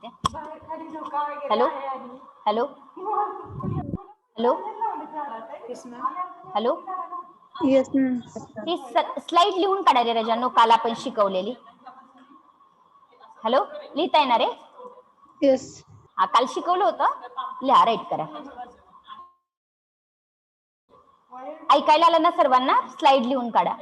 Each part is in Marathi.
देते. Hello hello hello hello. Yes ma'am. ही स्लाइड लिहून काढा रे रजानो, काल आपण शिकवलेली. हॅलो, लिहिता येणार आहे? येस. हा, काल शिकवलं होतं, लिहा, राईट करा. ऐकायला आलं ना सर्वांना? स्लाइड लिहून काढा.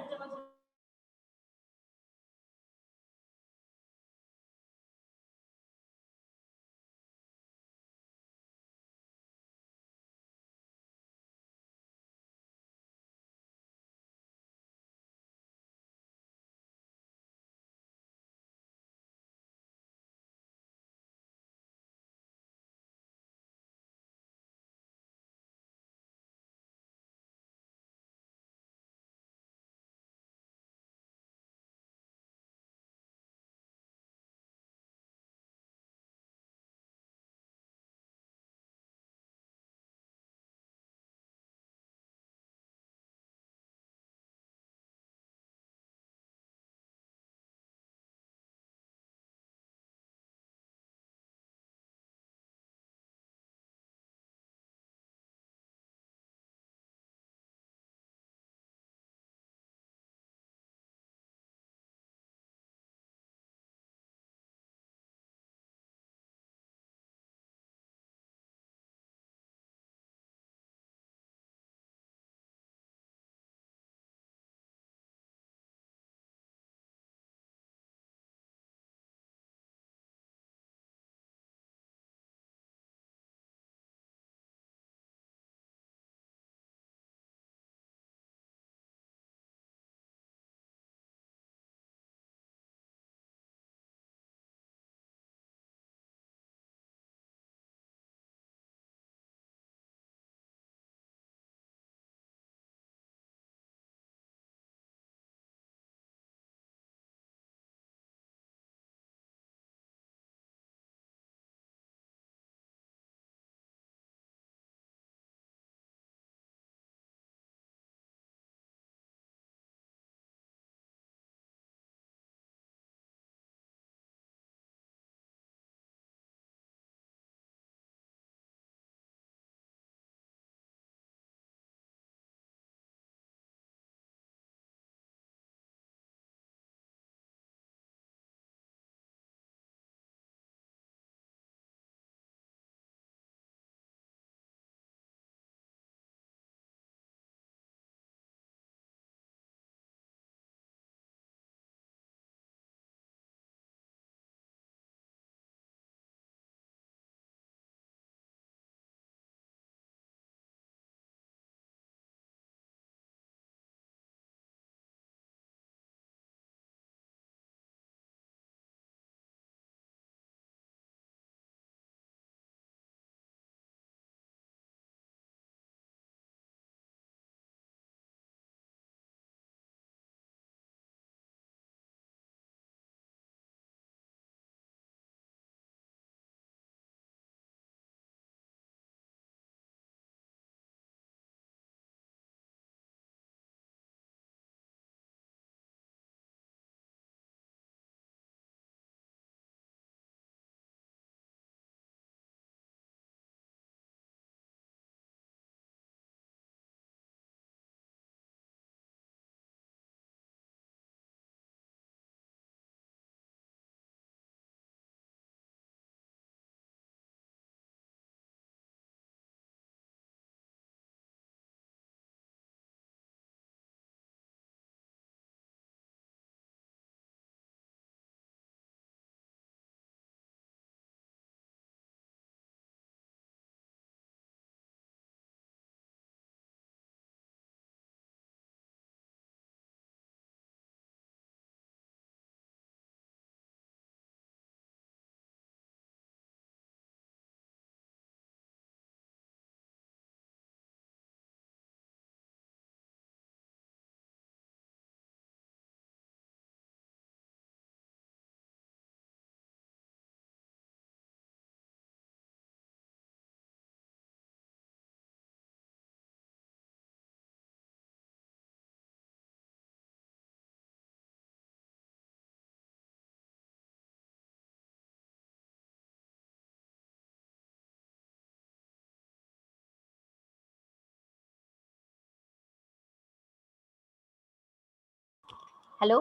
Hello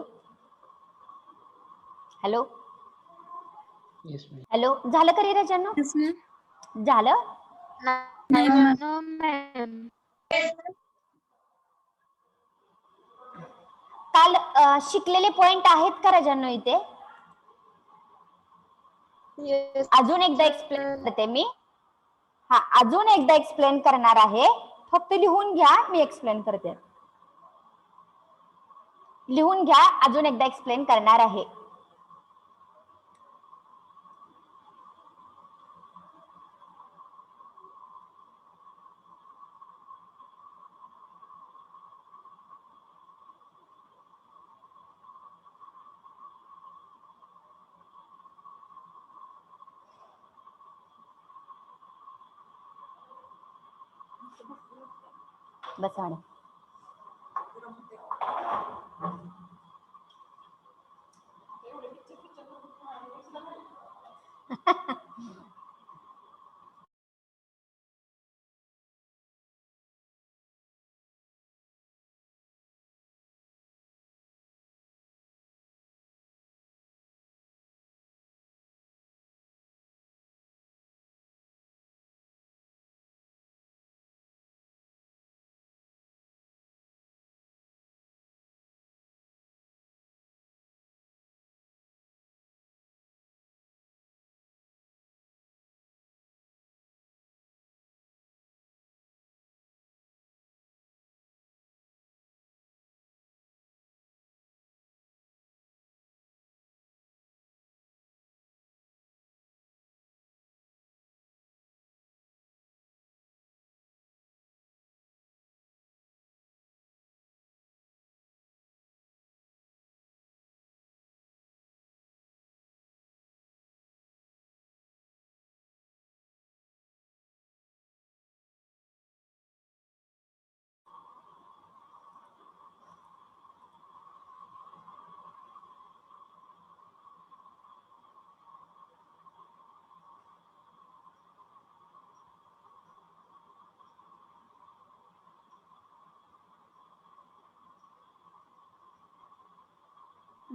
hello Yes, ma'am. Hello, झालं का रे रजांनो? Yes, ma'am. झालं? No, ma'am. काल शिकलेले पॉइंट आहेत का रजांनो इथे? Yes. अजून एकदा एक्सप्लेन करते मी. हा, अजून एकदा एक्सप्लेन करणार आहे. फक्त लिहून घ्या, मी एक्सप्लेन करते. लिहून घ्या, अजून एकदा एक्सप्लेन करणार आहे. बसा मॅडम.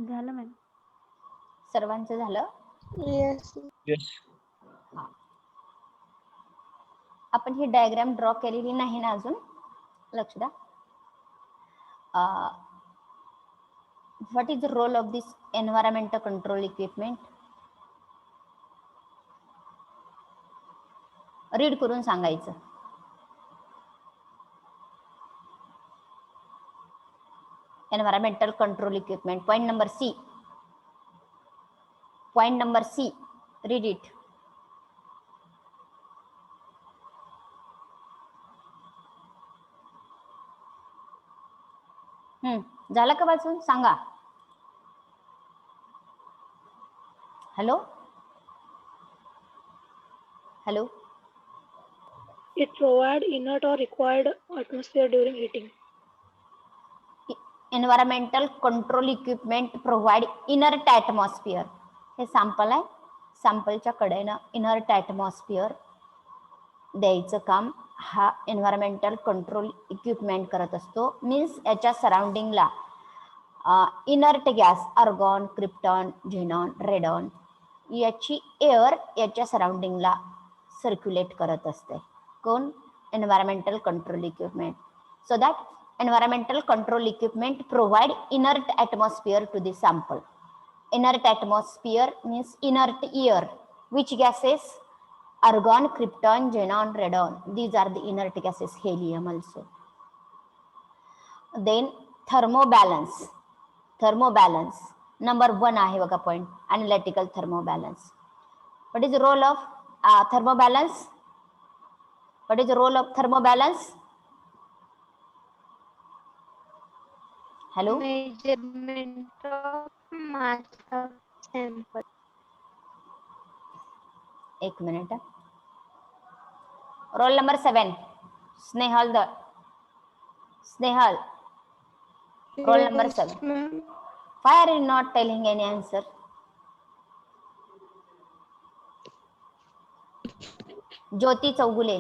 झालं मॅम. सर्वांचं झालं? Yes. Yes. आपण ही डायग्राम ड्रॉ केलेली नाही ना अजून? लक्ष द्या. What is the role of this environmental control equipment? Read करून सांगायचं. Environmental control equipment, point number C. Point number C, read it. झालं का वाचून? सांगा. Hello hello. It provide inert or required atmosphere during heating. Environmental control equipment provide inert atmosphere. हे सॅम्पल आहे. सॅम्पलच्या कडेनं इनर्ट ॲटमॉस्फिअर द्यायचं काम हा एन्व्हायरमेंटल कंट्रोल इक्विपमेंट करत असतो. मीन्स याच्या सराउंडिंगला inert gas argon, krypton, xenon, radon याची एअर याच्या सराउंडिंगला सर्क्युलेट करत असते. कोण? Environmental control equipment. So that environmental control equipment provide inert atmosphere to the sample. Inert atmosphere means inert air. Which gases? Argon, krypton, xenon, radon. These are the inert gases. Helium also. Then thermobalance. Thermobalance number 1 आहे बघा point. Analytical thermobalance. What is the role of thermobalance? What is the role of thermobalance? Hello? Measurement of mass of sample. एक minute. Roll number 7. Snehal. Snehal. Roll number 7. Ma'am. Why are you not telling any answer? Jyoti Chaugule.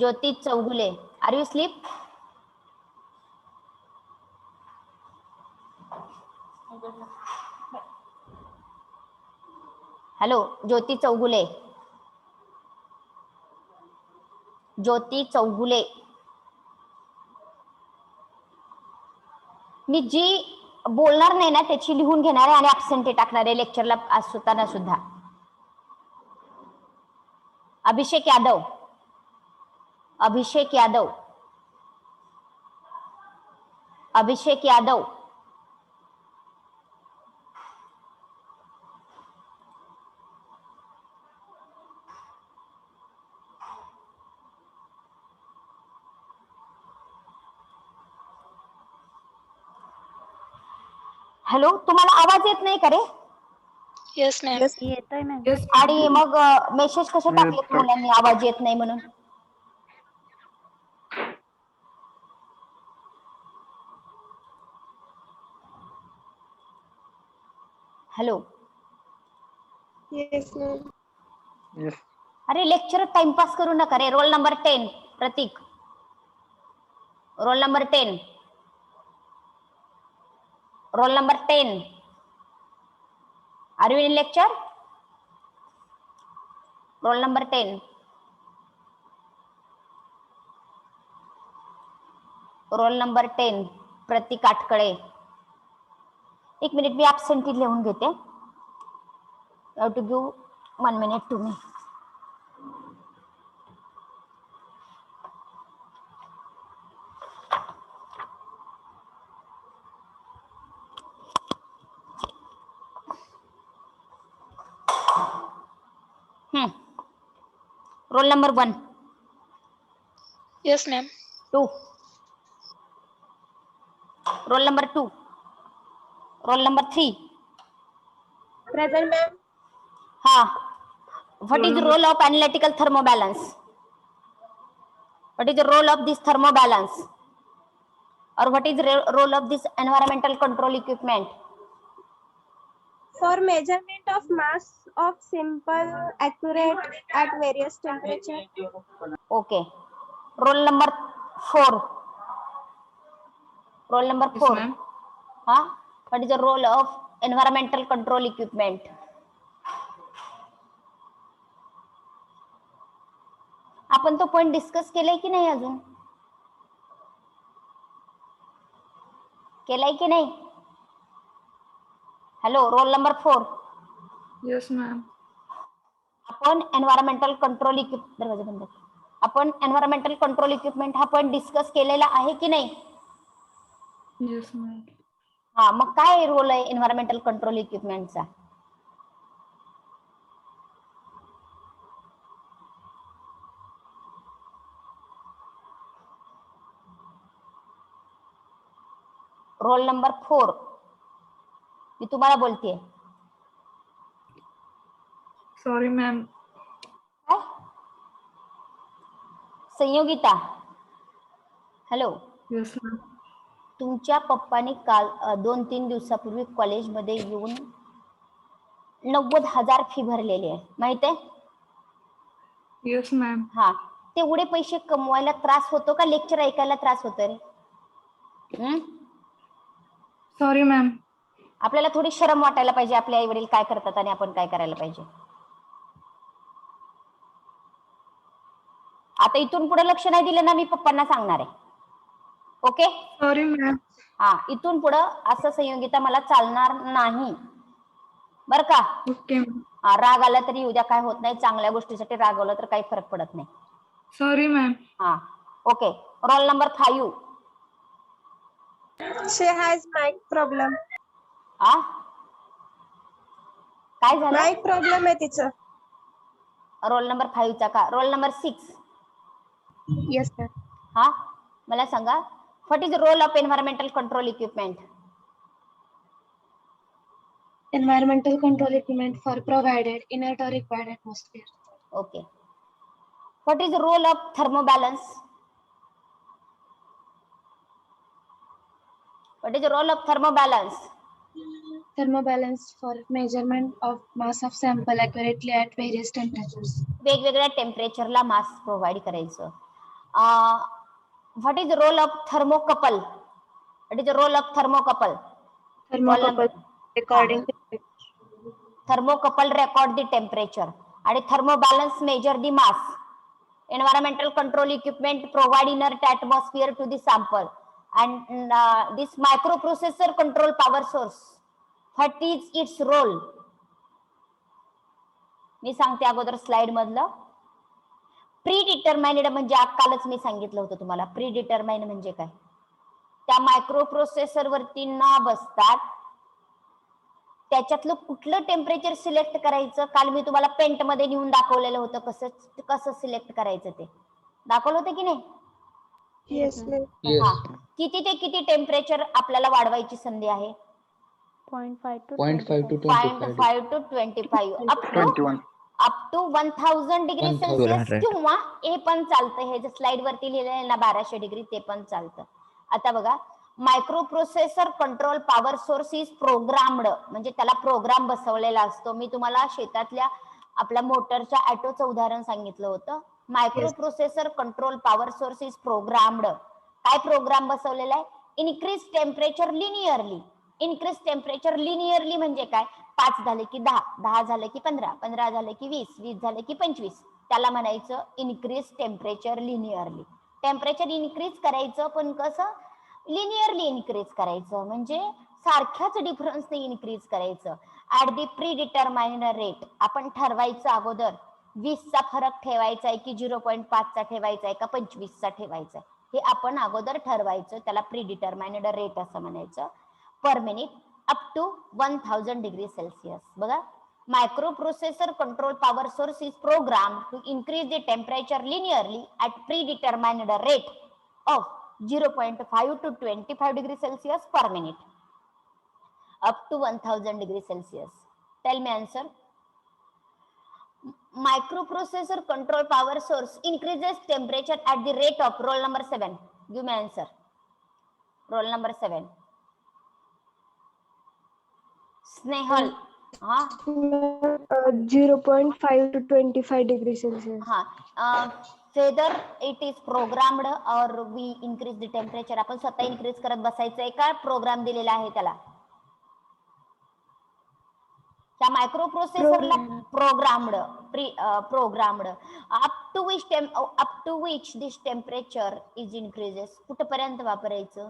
Jyoti Chaugule. Are you asleep? Hello, Jyoti Chougule. Jyoti Chougule. मी जी बोलणार नाही ना त्याची लिहून घेणार आहे आणि ऍब्सेंटी टाकणार आहे लेक्चरला असताना सुद्धा. अभिषेक यादव. अभिषेक यादव. अभिषेक यादव. हॅलो, तुम्हाला आवाज येत नाही का रे? Yes, ma'am. येतोय मॅम. आणि मग मेसेज कसे टाकलेत मुलांनी आवाज येत नाही म्हणून? हॅलो. Yes, ma'am. Yes. अरे लेक्चर टाइमपास करू नका रे. Roll number 10 Pratik. Roll number 10. Roll number 10. Are you in lecture? Roll number 10. Roll number 10 Pratik Atkale. एक मिनिट मी ऍब्सेंटी लिहून घेते. Have to give 1 minute to me. Roll number 1. Yes, ma'am. 2. Roll number 2. Roll number 3. Present, ma'am. हा. What is the role of analytical thermobalance? What is the role of this thermobalance? Or what is the role of this environmental control equipment? For measurement of mass of simple, accurate at various temperature. Okay. Roll number 4. Roll number 4. ma'am. Huh? What is the role of environmental control equipment? आपण तो पॉइंट डिस्कस केलाय की नाही अजून? केलाय की नाही? Hello, role number 4. Yes, ma'am. आपण एन्व्हायरमेंटल कंट्रोल इक्विपमेंट, दरवाजा बंद कर. आपण एन्व्हायरमेंटल कंट्रोल इक्विपमेंट हा पॉइंट डिस्कस केलेला आहे की नाही? Yes, ma'am. हा, मग काय रोल आहे एन्व्हायरमेंटल कंट्रोल इक्विपमेंटचा? Roll number 4. मी तुम्हाला बोलतेय. Sorry, ma'am. काय? संयोगिता. हॅलो. Yes, ma'am. तुमच्या पप्पानी काल 2-3 दिवसापूर्वी कॉलेजमध्ये येऊन 90,000 फी भरलेली आहे, माहित आहे? Yes, ma'am. हा, तेवढे पैसे कमवायला त्रास होतो का लेक्चर ऐकायला त्रास होतो रे? Sorry, ma'am. आपल्याला थोडी शरम वाटायला पाहिजे, आपले आई वडील काय करतात आणि आपण काय करायला पाहिजे. आता इथून पुढे लक्ष नाही दिलं ना मी पप्पांना सांगणार आहे. ओके? Sorry, ma'am. हा, इथून पुढं असं संयोगिता मला चालणार नाही बर का? Okay, ma'am. हा, राग आला तरी उद्या काय होत नाही, चांगल्या गोष्टीसाठी रागवलं तर काही फरक पडत नाही. Sorry, ma'am. हा, okay. Roll number 5. She has mic problem. आ, काय झालं? Mic problem आहे तिचं. रोल नंबर 5 चा का? Roll number 6. Yes, ma'am. हा, मला सांगा, what is role of environmental control equipment? Environmental control equipment for provided inert or required atmosphere. Okay. What is role of thermobalance? What is role of thermobalance? Thermobalance for measurement of mass of sample accurately at various temperatures. वेगवेगळ्या टेम्परेचरला मास प्रोव्हाइड करायचं. What is role of thermocouple? What is role of thermocouple? Thermocouple recording thermocouple record the temperature आणि thermobalance measure the mass. Environmental control equipment provide inert atmosphere to the sample, and this microprocessor control power source. What is its role? मी सांगते अगोदर स्लाइड मधलं. प्री डिटरमाइंड म्हणजे कालच मी सांगितलं होतं तुम्हाला. प्री डिटरमाइंड म्हणजे काय? त्या मायक्रोप्रोसेसर वरती न बसतात त्याच्यातलं कुठलं टेम्परेचर सिलेक्ट करायचं. काल मी तुम्हाला पेंट मध्ये नेऊन दाखवलेलं होतं कसं सिलेक्ट करायचं ते दाखवलं होतं की नाही? Yes, ma'am. हा. किती ते किती टेम्परेचर आपल्याला वाढवायची संधी आहे? 0.5 to 0.5 to 0.5 to 25 up to 1000 degree 1000 Celsius किंवा हे पण चालतं. हे जे स्लाइड वरती लिहिलेलं ना 1200 डिग्री ते पण चालतं. आता बघा, microprocessor control power source is programmed म्हणजे त्याला प्रोग्राम बसवलेला असतो. मी तुम्हाला शेतातल्या आपल्या मोटरच्या ऑटोचं उदाहरण सांगितलं होतं. Microprocessor control power source is programmed. काय प्रोग्राम बसवलेला आहे? Increase temperature linearly. Increase temperature linearly म्हणजे काय? 5 झाले की 10, 10 झाले की 15, 15 झाले की 20, 20 झाले की 25. त्याला म्हणायचं increase temperature linearly. Temperature increase करायचं पण कसं? लिनियरली इनक्रीज करायचं म्हणजे सारख्याच डिफरन्सने इनक्रीज करायचं. At the pre determined rate. आपण ठरवायचं अगोदर 20चा फरक ठेवायचा आहे की 0.5चा ठेवायचा आहे का 25चा ठेवायचा आहे हे आपण अगोदर ठरवायचं. त्याला प्री डिटरमाइंड रेट असं म्हणायचं. Per minute up to 1000 degree Celsius. बघा, microprocessor control power source is programmed to increase the temperature linearly at predetermined rate of 0.5 to 25 degree Celsius per minute up to 1000 degree Celsius. Tell me answer. Microprocessor control power source increases temperature at the rate of roll number 7. Give me answer. Roll number 7. Snehal. 0.5 to 25 degrees Celsius. whether it is programmed or we increase the temperature. आपण स्वतः इन्क्रीज करत बसायचंय का प्रोग्राम दिलेला आहे त्याला? त्या मायक्रोप्रोसेसरला programmed up to which this temperature is increases. कुठपर्यंत वापरायचं?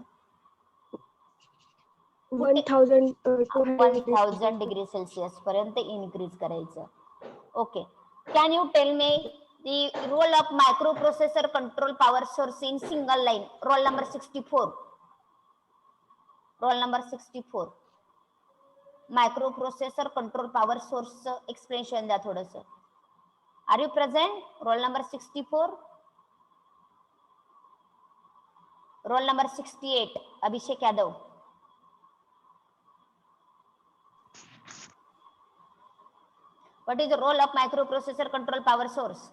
1000 डिग्री सेल्सिअस पर्यंत इन्क्रीज करायचं. Okay. Can you tell me the role of microprocessor control power source in single line? Roll number 64. Roll number 64. Microprocessor control power source expression द्या थोडंसं. Are you present? Roll number 64. Roll number 68. Abhishek Yadav. What is the role of microprocessor control power source?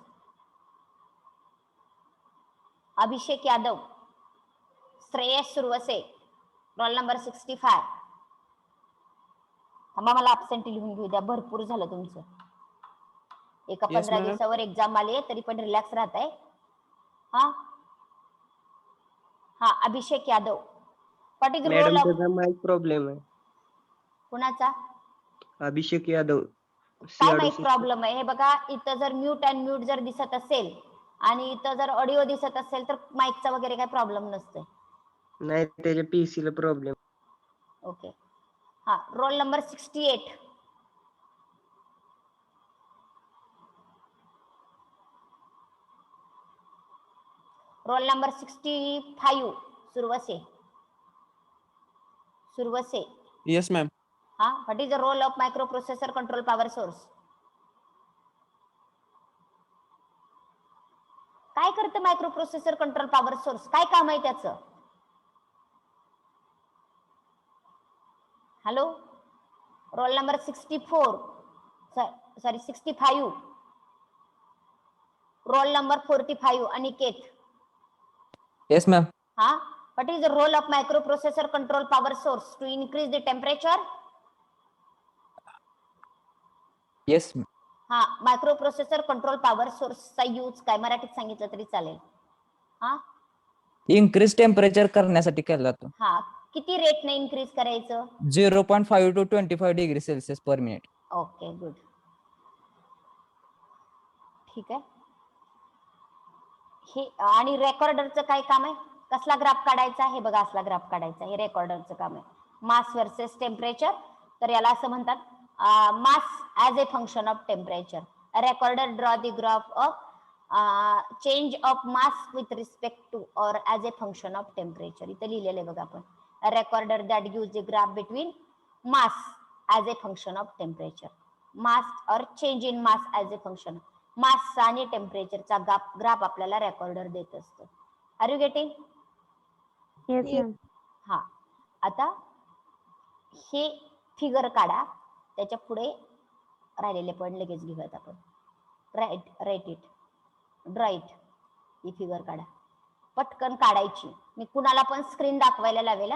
Abhishek Yadav, Shreyas Suravase, role number 65. मला अब्सेंट लिहून घेऊ द्या. भरपूर झालं तुमचं. एका 15 दिवसावर एक्झाम आली तरी पण रिलॅक्स राहत आहे. हा Abhishek Yadav. What is role of mic problem आहे. कुणाचा? अभिषेक यादव. काय माईक प्रॉब्लेम आहे? हे बघा, इथं जर म्यूट अँड म्यूट जर दिसत असेल आणि इथं जर ऑडिओ दिसत असेल तर माईकचा वगैरे काही प्रॉब्लेम नसते. नाही, त्याच्या पीसी ला प्रॉब्लेम. ओके. हा, roll number 68. Roll number 65 Suravase. Yes, ma'am. What is the role of microprocessor control power source? काय करतं मायक्रोप्रोसेसर कंट्रोल पॉवर सोर्स? काय काम आहे त्याचं? Hello. Roll number 64. Sorry 65. Roll number 45 Aniket. Yes, ma'am. What is the role of microprocessor control power source to increase the temperature? Yes, ma'am. Microprocessor control power सोर्सचा यूज काय? मराठीत सांगितलं तरी चालेल. इन्क्रीज टेम्परेचर करण्यासाठी केला जातो. किती रेटने इन्क्रीज करायचं? 0.5 to 25 degree Celsius per minute. Okay good. ठीक आहे. हे आणि रेकॉर्डरचं काय काम आहे? कसला ग्राफ काढायचा? हे बघा असला ग्राफ काढायचा. हे रेकॉर्डरचं काम आहे. Mass versus temperature. तर याला असं म्हणतात mass as a function of temperature. Recorder draw the graph of change of mass with respect to or as a function of temperature. इथे लिहिलेलं आहे बघा आपण. Recorder that gives the graph between mass as a function of temperature. Mass or change in mass as a function. Mass आणि टेम्परेचरचा ग्राफ आपल्याला रेकॉर्डर देत असतो. Are you getting? Yes, Yes. ma'am. हा. आता हे फिगर काढा. त्याच्या पुढे राहिलेले पॉइंट लगेच घेऊयात आपण. Write it. Draw it. ही फिगर काढा. पटकन काढायची. मी कुणाला पण स्क्रीन दाखवायला लावेल.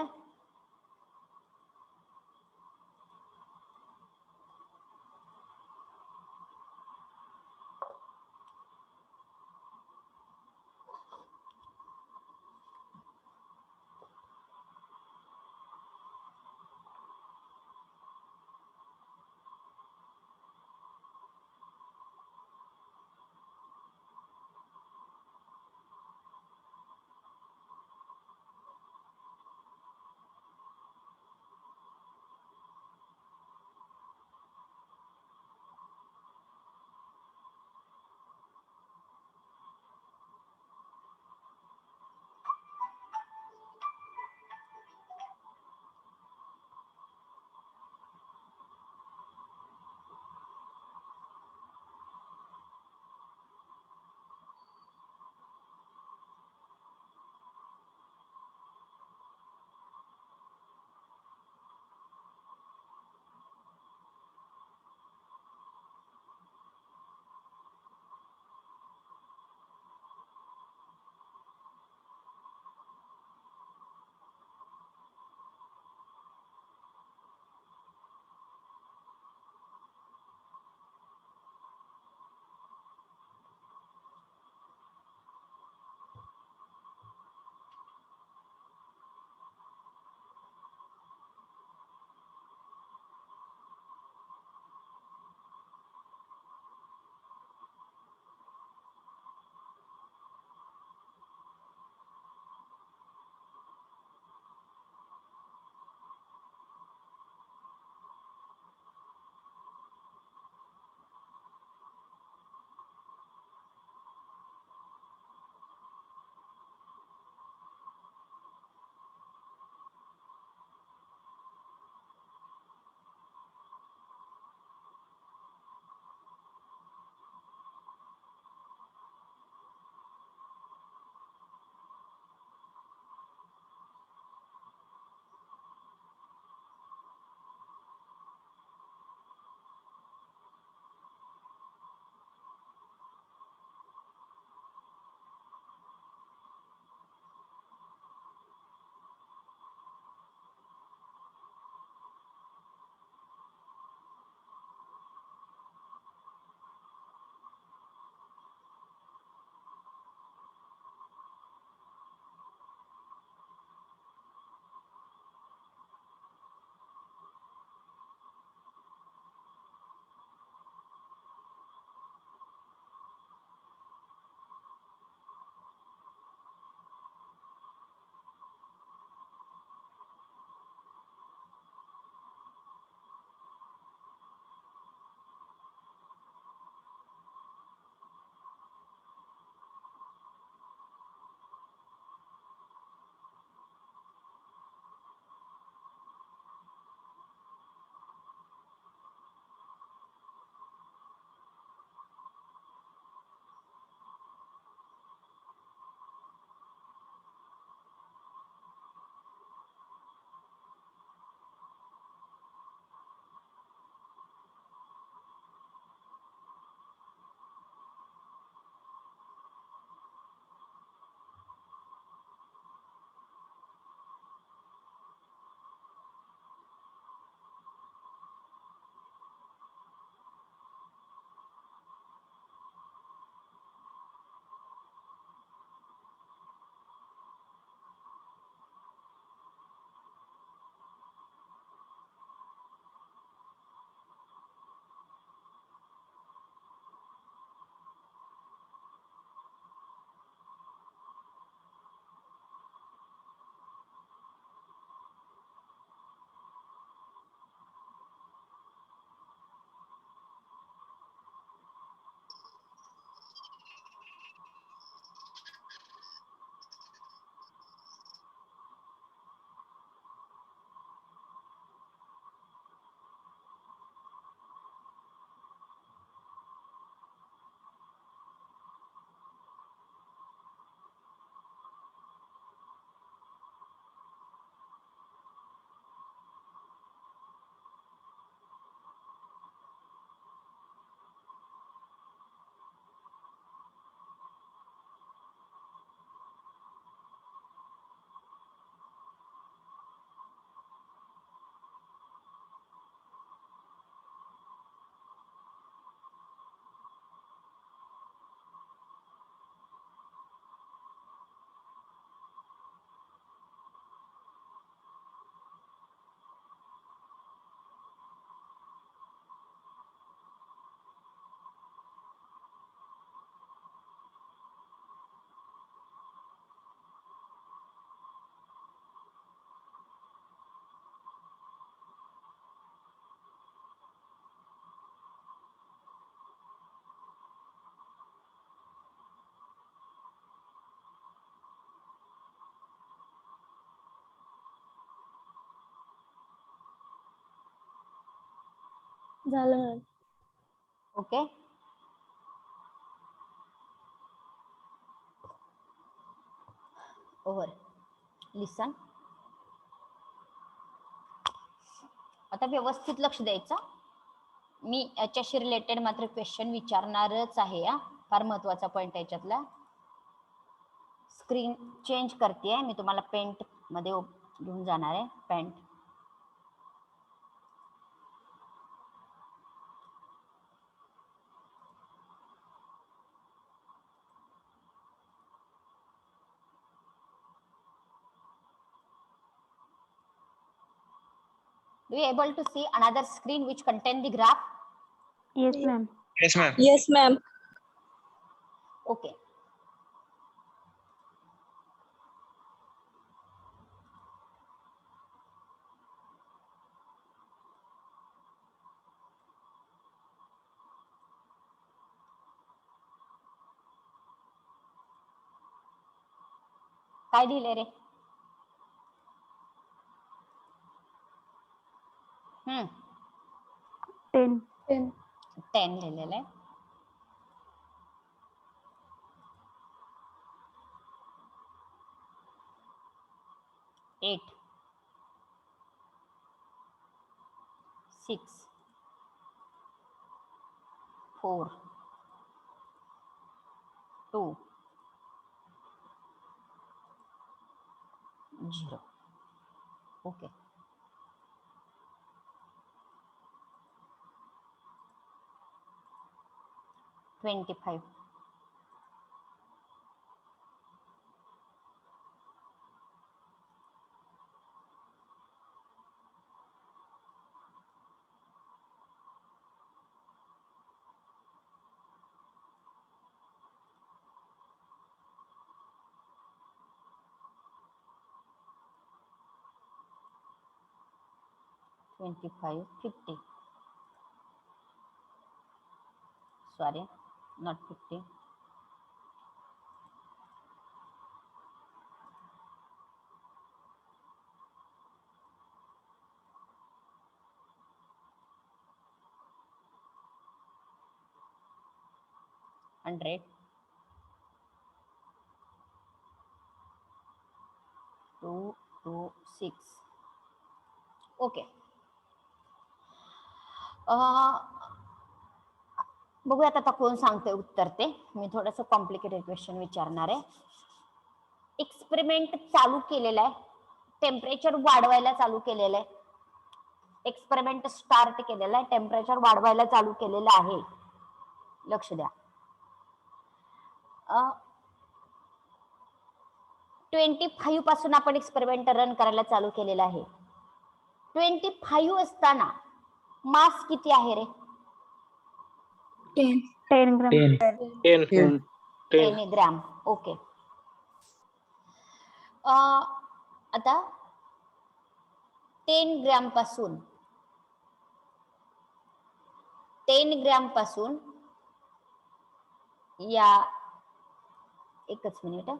झालं मॅम. ओके. ओव्हर. लिसन. आता व्यवस्थित लक्ष द्यायचं. मी याच्याशी रिलेटेड मात्र क्वेश्चन विचारणारच आहे. फार महत्वाचा पॉइंट आहे याच्यातला. स्क्रीन चेंज करते. मी तुम्हाला पेंट मध्ये घेऊन जाणार आहे. Paint. Do you able to see another screen which contain the graph? Yes, ma'am. Yes, ma'am. Yes, ma'am. Okay. काय दिले रे? 10. 10 लिहिलेलं आहे. Eight 6 4 2 0. Okay. $25. $50. Sorry, not 50. $100. 226. Okay. बघूयात आता कोण सांगतोय उत्तर ते. मी थोडंसं कॉम्प्लिकेटेड क्वेश्चन विचारणार आहे. एक्सपेरिमेंट चालू केलेला आहे. टेम्परेचर वाढवायला चालू केलेलं आहे. एक्सपेरिमेंट स्टार्ट केलेला आहे. टेम्परेचर वाढवायला चालू केलेलं आहे. लक्ष द्या. 25 पासून आपण एक्सपेरिमेंट रन करायला चालू केलेला आहे. 25 असताना मास किती आहे रे? 10 gram. 10 ग्रॅम. ओके. आता 10 ग्रॅम पासून या एकच मिनिट.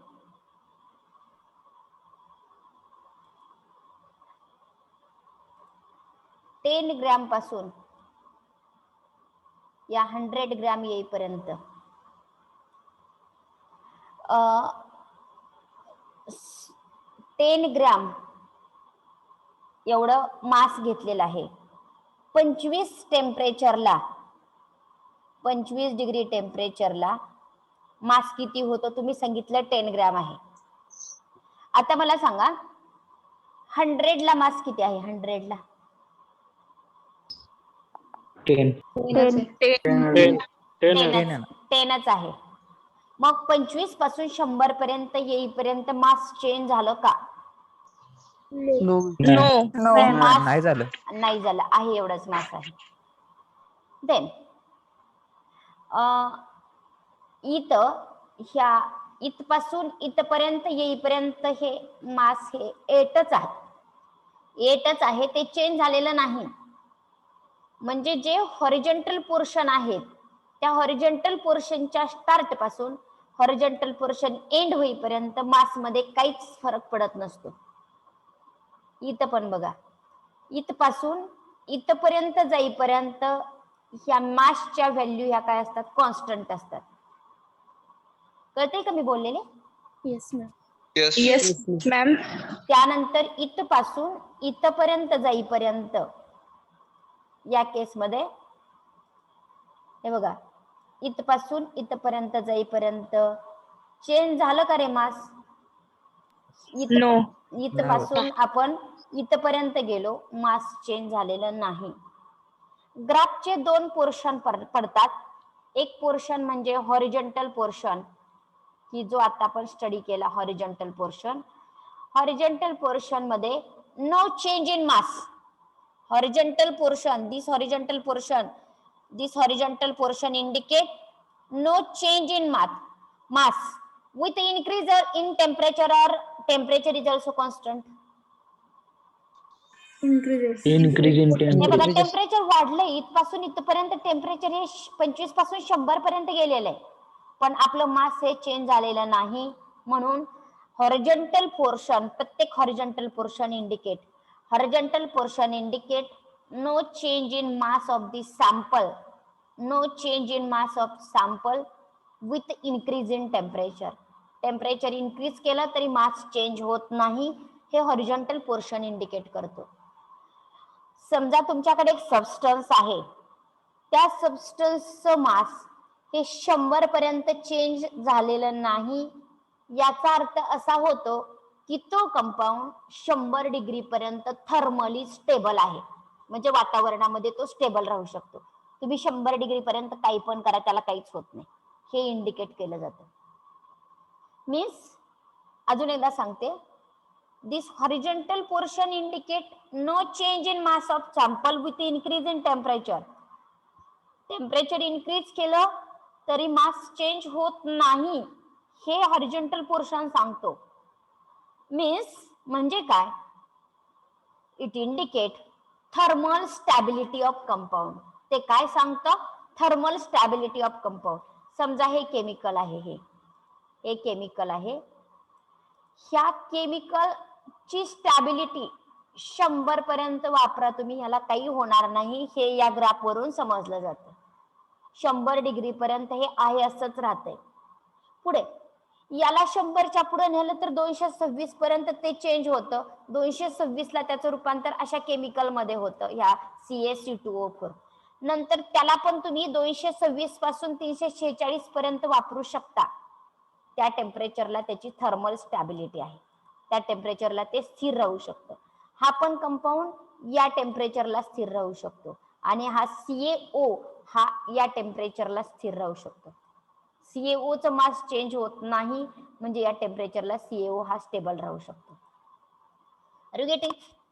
$10 ग्रॅम पासून या 100 ग्रॅम येईपर्यंत 10 ग्रॅम एवढं मास घेतलेलं आहे. 25 डिग्री टेम्परेचरला मास किती होतो तुम्ही सांगितलं 10 ग्रॅम आहे. आता मला सांगा 100 ला मास किती आहे? 100 ला 10च आहे. मग 25 पासून 100 पर्यंत येईपर्यंत मास चेंज झालं का? नाही झालं. नाही झालं आहे. एवढंच मास आहे. देन इथपासून इथपर्यंत येईपर्यंत हे मास हे 8च आहे. ते चेंज झालेलं नाही. म्हणजे जे हॉरिझॉन्टल पोर्शन आहेत त्या हॉरिझॉन्टल पोर्शनच्या स्टार्ट पासून हॉरिझॉन्टल पोर्शन एंड होईपर्यंत मास मध्ये काहीच फरक पडत नसतो. इथं पण बघा, इथपासून इथपर्यंत जाईपर्यंत ह्या मासच्या व्हॅल्यू ह्या काय असतात, कॉन्स्टंट असतात. कळतंय का मी बोललेले? Yes, ma'am. Yes, ma'am. त्यानंतर इथपासून इथपर्यंत जाईपर्यंत या केसमध्ये हे बघा, इथपासून इथपर्यंत जाईपर्यंत चेंज झालं का रे मास? No. इथपासून आपण इथपर्यंत गेलो, मास चेंज झालेलं नाही. ग्राफचे दोन पोर्शन पडतात. एक पोर्शन म्हणजे हॉरिझॉन्टल पोर्शन, की जो आता आपण स्टडी केला हॉरिझॉन्टल पोर्शन. हॉरिझॉन्टल पोर्शन मध्ये no change in mass. Horizontal portion, this horizontal portion indicate no change in mass with increase in temperature, or temperature is also constant. Increases. Increase in हे बघा, temperature. टेम्परेचर वाढलंय, इथपासून इथपर्यंत टेम्परेचर हे 25 पासून 100 पर्यंत गेलेलं आहे, पण आपलं मास हे चेंज झालेलं नाही. म्हणून हॉरिझॉन्टल पोर्शन, प्रत्येक horizontal portion indicate no change in mass of the sample, no change in mass of sample with increase in temperature. Temperature increase केलं तरी मास चेंज होत नाही, हे हॉरिझॉन्टल पोर्शन इंडिकेट करतो. समजा तुमच्याकडे एक सबस्टन्स आहे, त्या सबस्टन्सचं मास हे 100 पर्यंत चेंज झालेलं नाही. याचा अर्थ असा होतो की तो कंपाऊंड 100 डिग्री पर्यंत थर्मली स्टेबल आहे, म्हणजे वातावरणामध्ये तो स्टेबल राहू शकतो. तुम्ही 100 डिग्री पर्यंत काही पण करा, त्याला काहीच होत नाही, हे इंडिकेट केलं जातं. मीन्स अजून एकदा सांगते, this horizontal portion indicate no change in mass of sample with increase in temperature. Temperature increase केलं तरी मास चेंज होत नाही, हे हॉरिझॉन्टल पोर्शन सांगतो. मीन्स म्हणजे काय, it indicate thermal stability of compound. ते काय सांगतं, थर्मल स्टॅबिलिटी ऑफ कंपाऊंड. समजा हे केमिकल आहे, हे केमिकल आहे, ह्या केमिकलची स्टॅबिलिटी 100 पर्यंत वापरा तुम्ही, ह्याला काही होणार नाही, हे या ग्राफ वरून समजलं जातं. 100 डिग्री पर्यंत हे आहे असंच राहतंय. पुढे याला 100च्या पुढे नेलं तर 226 पर्यंत ते चेंज होतं. 226 ला त्याचं रूपांतर अशा केमिकल मध्ये होतं, ह्या CaC2O4. नंतर त्याला पण तुम्ही 226 पासून 346 पर्यंत वापरू शकता. त्या टेम्परेचरला त्याची थर्मल स्टॅबिलिटी आहे, त्या टेम्परेचरला ते स्थिर राहू शकतं. हा पण कंपाऊंड या टेम्परेचरला स्थिर राहू शकतो, आणि हा CaO हा या टेम्परेचरला स्थिर राहू शकतो. CaO चं मास चेंज होत नाही, म्हणजे या टेम्परेचरला CaO हा स्टेबल राहू शकतो.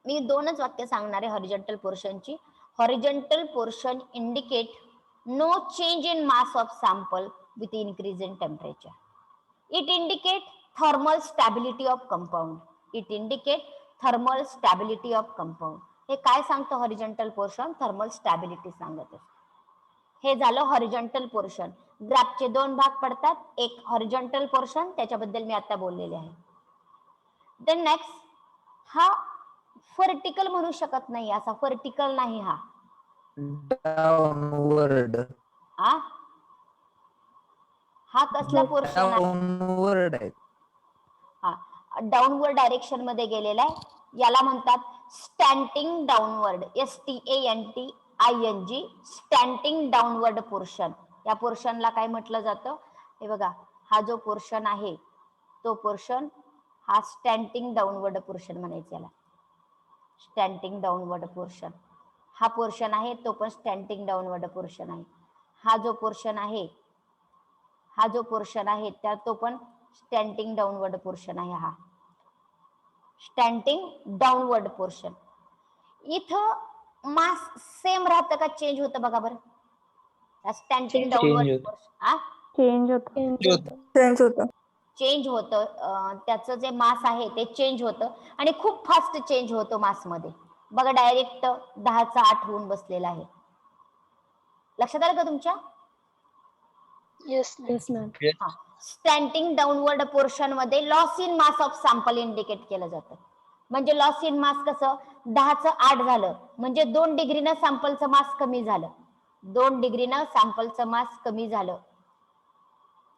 मी 2च वाक्य सांगणार आहे हॉरिझॉन्टल पोर्शनची. Horizontal portion indicate no change in mass of sample with increase in temperature. It indicate thermal stability of compound. It indicate thermal stability of compound. हे काय सांगतं हॉरिझॉन्टल पोर्शन, थर्मल स्टॅबिलिटी सांगत. हे झालं हॉरिझॉन्टल पोर्शन. ग्राफचे 2 भाग पडतात, एक हॉरिझॉन्टल पोर्शन, त्याच्याबद्दल मी आता बोललेले आहे. देन नेक्स्ट, हा व्हर्टिकल म्हणू शकत नाही, असा व्हर्टिकल नाही हा. डाउनवर्ड. हा कसला पोर्शन आहे, डाउनवर्ड आहे. हा डाऊनवर्ड डायरेक्शन मध्ये गेलेला आहे. याला म्हणतात स्टँटिंग डाऊनवर्ड, STANTING, स्टँटिंग डाऊनवर्ड पोर्शन. या पोर्शनला काय म्हटलं जातं, हे बघा, हा जो पोर्शन आहे तो पोर्शन हा स्टँटिंग डाऊनवर्ड पोर्शन म्हणायचं. याला स्टँटिंग डाऊनवर्ड पोर्शन. हा पोर्शन आहे तो पण स्टँटिंग डाऊनवर्ड पोर्शन आहे. हा जो पोर्शन आहे त्या तो पण स्टँटिंग डाऊनवर्ड पोर्शन आहे. हा स्टँटिंग डाऊनवर्ड पोर्शन. इथं मास सेम राहतं का चेंज होतं बघा बरं. स्टँटिंग डाऊनवर्ड पोर्शन चेंज होतं, त्याचं जे मास आहे ते चेंज होतं, आणि खूप फास्ट चेंज होतो मास मध्ये. बघा डायरेक्ट 10चा 8 होऊन बसलेला आहे. लक्षात आलं का तुमच्या? Yes, ma'am. हा, स्टँटिंग डाऊनवर्ड पोर्शन मध्ये loss in mass of sample indicate केलं जातं. म्हणजे लॉस इन मास कसं, 10चं 8 झालं म्हणजे 2 डिग्रीनं सॅम्पलचं मास कमी झालं. 2 डिग्रीनं सॅम्पलचं मास कमी झालं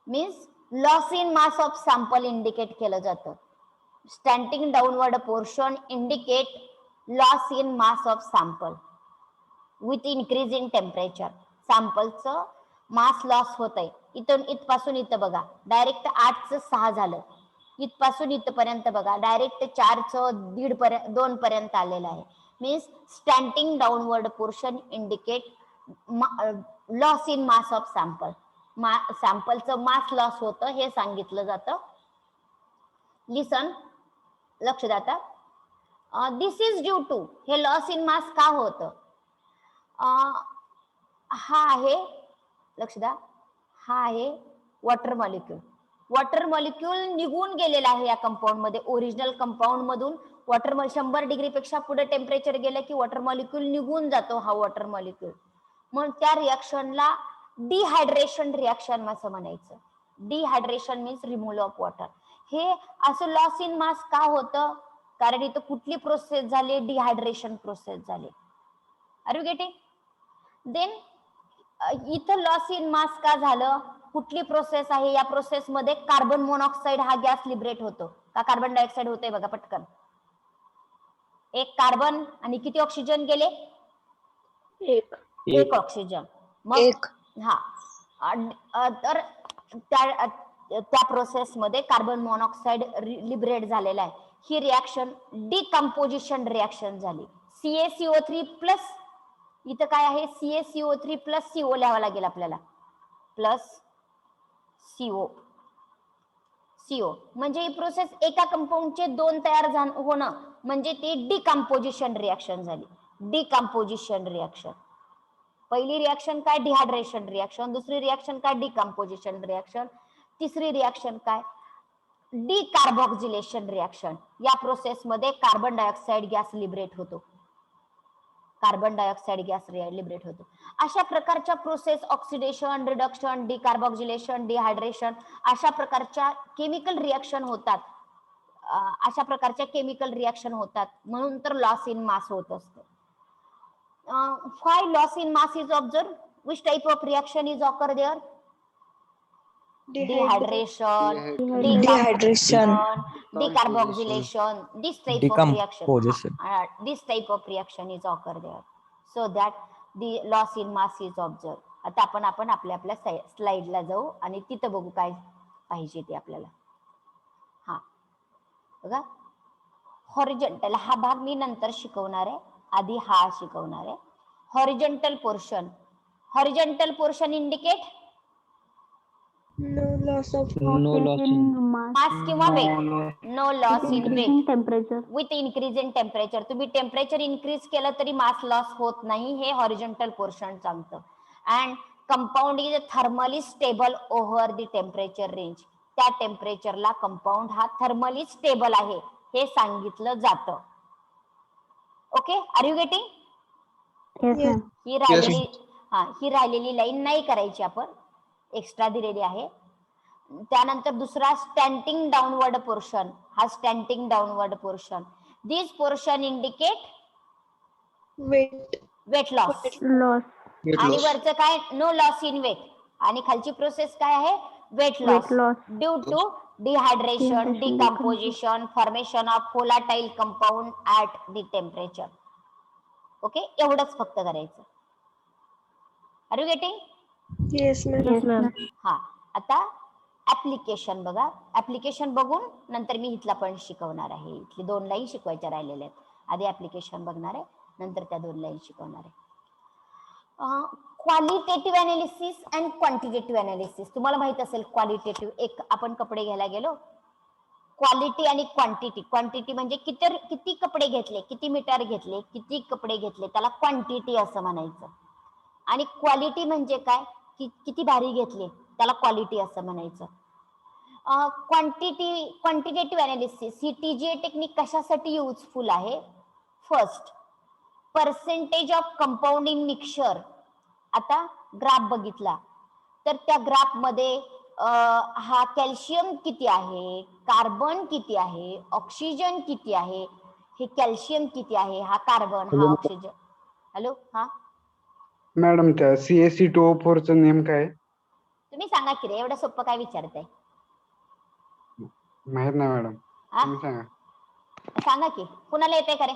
means loss in mass of sample indicate केलं जातं. Slanting downward portion indicate loss in mass of sample with increase in temperature. सॅम्पलचं मास लॉस होत आहे. इथपासून इथं बघा डायरेक्ट 8चं 6 झालं. इथपासून इथपर्यंत बघा डायरेक्ट 4चं 2 पर्यंत आलेलं आहे. Means slanting downward portion indicate loss in mass of sample. सॅम्पलचं मास लॉस होतं हे सांगितलं जातं. लिसन, लक्ष द्या आता. दिस इज ड्यू टू, हे लॉस इन मास का होतं? हा आहे, लक्ष द्या, हा आहे वॉटर मॉलिक्यूल. वॉटर मॉलिक्यूल निघून गेलेला आहे या कंपाऊंड मध्ये. ओरिजिनल कंपाऊंड मधून वॉटर 100 डिग्री पेक्षा पुढे टेम्परेचर गेलं की वॉटर मॉलिक्यूल निघून जातो हा वॉटर मॉलिक्यूल. मग त्या रिॲक्शनला डिहायड्रेशन रिॲक्शन असं म्हणायचं. Dehydration means removal of water. हे असं लॉस इन मास का होतं? कारण इथं कुठली प्रोसेस झाली? डिहायड्रेशन प्रोसेस झाली. Are you getting? देन इथं लॉस इन मास का झालं? कुठली प्रोसेस आहे? या प्रोसेस मध्ये कार्बन मोनॉक्साईड हा गॅस लिबरेट होतो का कार्बन डायऑक्साईड होतंय? बघा पटकन. एक कार्बन आणि किती ऑक्सिजन गेले? एक ऑक्सिजन. मग हा तर त्या प्रोसेस मध्ये कार्बन मोनॉक्साईड लिबरेट झालेला आहे. ही रिॲक्शन डिकम्पोजिशन रिॲक्शन झाली. CaCO3 प्लस, इथं काय आहे? CaCO3 प्लस CO लिहावं लागेल आपल्याला. प्लस CO म्हणजे ही प्रोसेस एका कंपाऊंडचे 2 तयार होणं म्हणजे ती डिकम्पोजिशन रिॲक्शन झाली. Decomposition reaction. पहिली रिॲक्शन काय? Dehydration reaction. दुसरी रिॲक्शन काय? Decomposition reaction. तिसरी रिॲक्शन काय? Decarboxylation reaction. या प्रोसेस मध्ये कार्बन डायऑक्साईड गॅस लिबरेट होतो. कार्बन डायऑक्साईड गॅस लिबरेट होतो. अशा प्रकारच्या process oxidation, reduction, decarboxylation, dehydration अशा प्रकारच्या केमिकल रिॲक्शन होतात. अशा प्रकारच्या केमिकल रिॲक्शन होतात म्हणून तर लॉस इन मास होत असतं. why loss in mass is observed? Which type of reaction is occur there? Dehydration, decarboxylation. This type of reaction. Decomposition. This type of reaction is occur there. So that the loss in mass is observed. आता आपण आपल्या स्लाइडला जाऊ आणि तिथं बघू काय पाहिजे ते आपल्याला. हा बघा, हॉरिझॉन्टल हा भाग मी नंतर शिकवणार आहे. आधी हा शिकवणार आहे. Horizontal portion. Horizontal portion indicate No loss of mass किंवा weight. No loss in weight temperature with increase in temperature. तुम्ही टेम्परेचर इन्क्रीज केलं तरी मास लॉस होत नाही, हे हॉरिझॉन्टल पोर्शन सांगतं. And compound is thermally stable over the temperature range. त्या टेम्परेचरला कंपाऊंड हा थर्मली स्टेबल आहे हे सांगितलं जातं. Okay, are you getting? ही राहिलेली लाईन नाही करायची आपण, एक्स्ट्रा दिलेली आहे. त्यानंतर दुसरा स्टँटिंग डाऊनवर्ड पोर्शन. हा slanting downward portion. This portion indicate weight loss. आणि वरचं काय? No loss in weight. आणि खालची प्रोसेस काय आहे? Weight loss due to dehydration, decomposition, formation of volatile compound at the temperature. Okay, एवढंच फक्त करायचं. Are you getting? Yes, ma'am. हा, आता ऍप्लिकेशन बघा. ऍप्लिकेशन बघून नंतर मी इथला पण शिकवणार आहे. इथली 2 लाईन शिकवायच्या राहिलेल्या आहेत. आधी ऍप्लिकेशन बघणार आहे, नंतर त्या 2 लाईन शिकवणार आहे. Qualitative analysis and quantitative analysis. तुम्हाला माहित असेल क्वालिटेटिव्ह, एक आपण कपडे घ्यायला गेलो, क्वालिटी आणि क्वांटिटी. क्वांटिटी म्हणजे किती कपडे घेतले, किती मीटर घेतले, किती कपडे घेतले, त्याला क्वांटिटी असं म्हणायचं. आणि क्वालिटी म्हणजे काय? किती भारी घेतले, त्याला क्वालिटी असं म्हणायचं. क्वांटिटेटिव्ह अनालिसिस ही TGA टेक्निक कशासाठी युजफुल आहे? First, percentage of compound in mixture. आता ग्राफ बघितला तर त्या ग्राफ मध्ये हा कॅल्शियम किती आहे, कार्बन किती आहे, ऑक्सिजन किती आहे, हे कॅल्शियम किती आहे, हा कार्बन, हा ऑक्सिजन. हॅलो, हा मॅडम त्या CaC2O4 चं नेम काय आहे? तुम्ही सांगा की रे, एवढं सोपं काय विचारताय? माहित नाही मॅडम, हा तुम्ही सांगा. सांगा की, कुणाला येते का रे?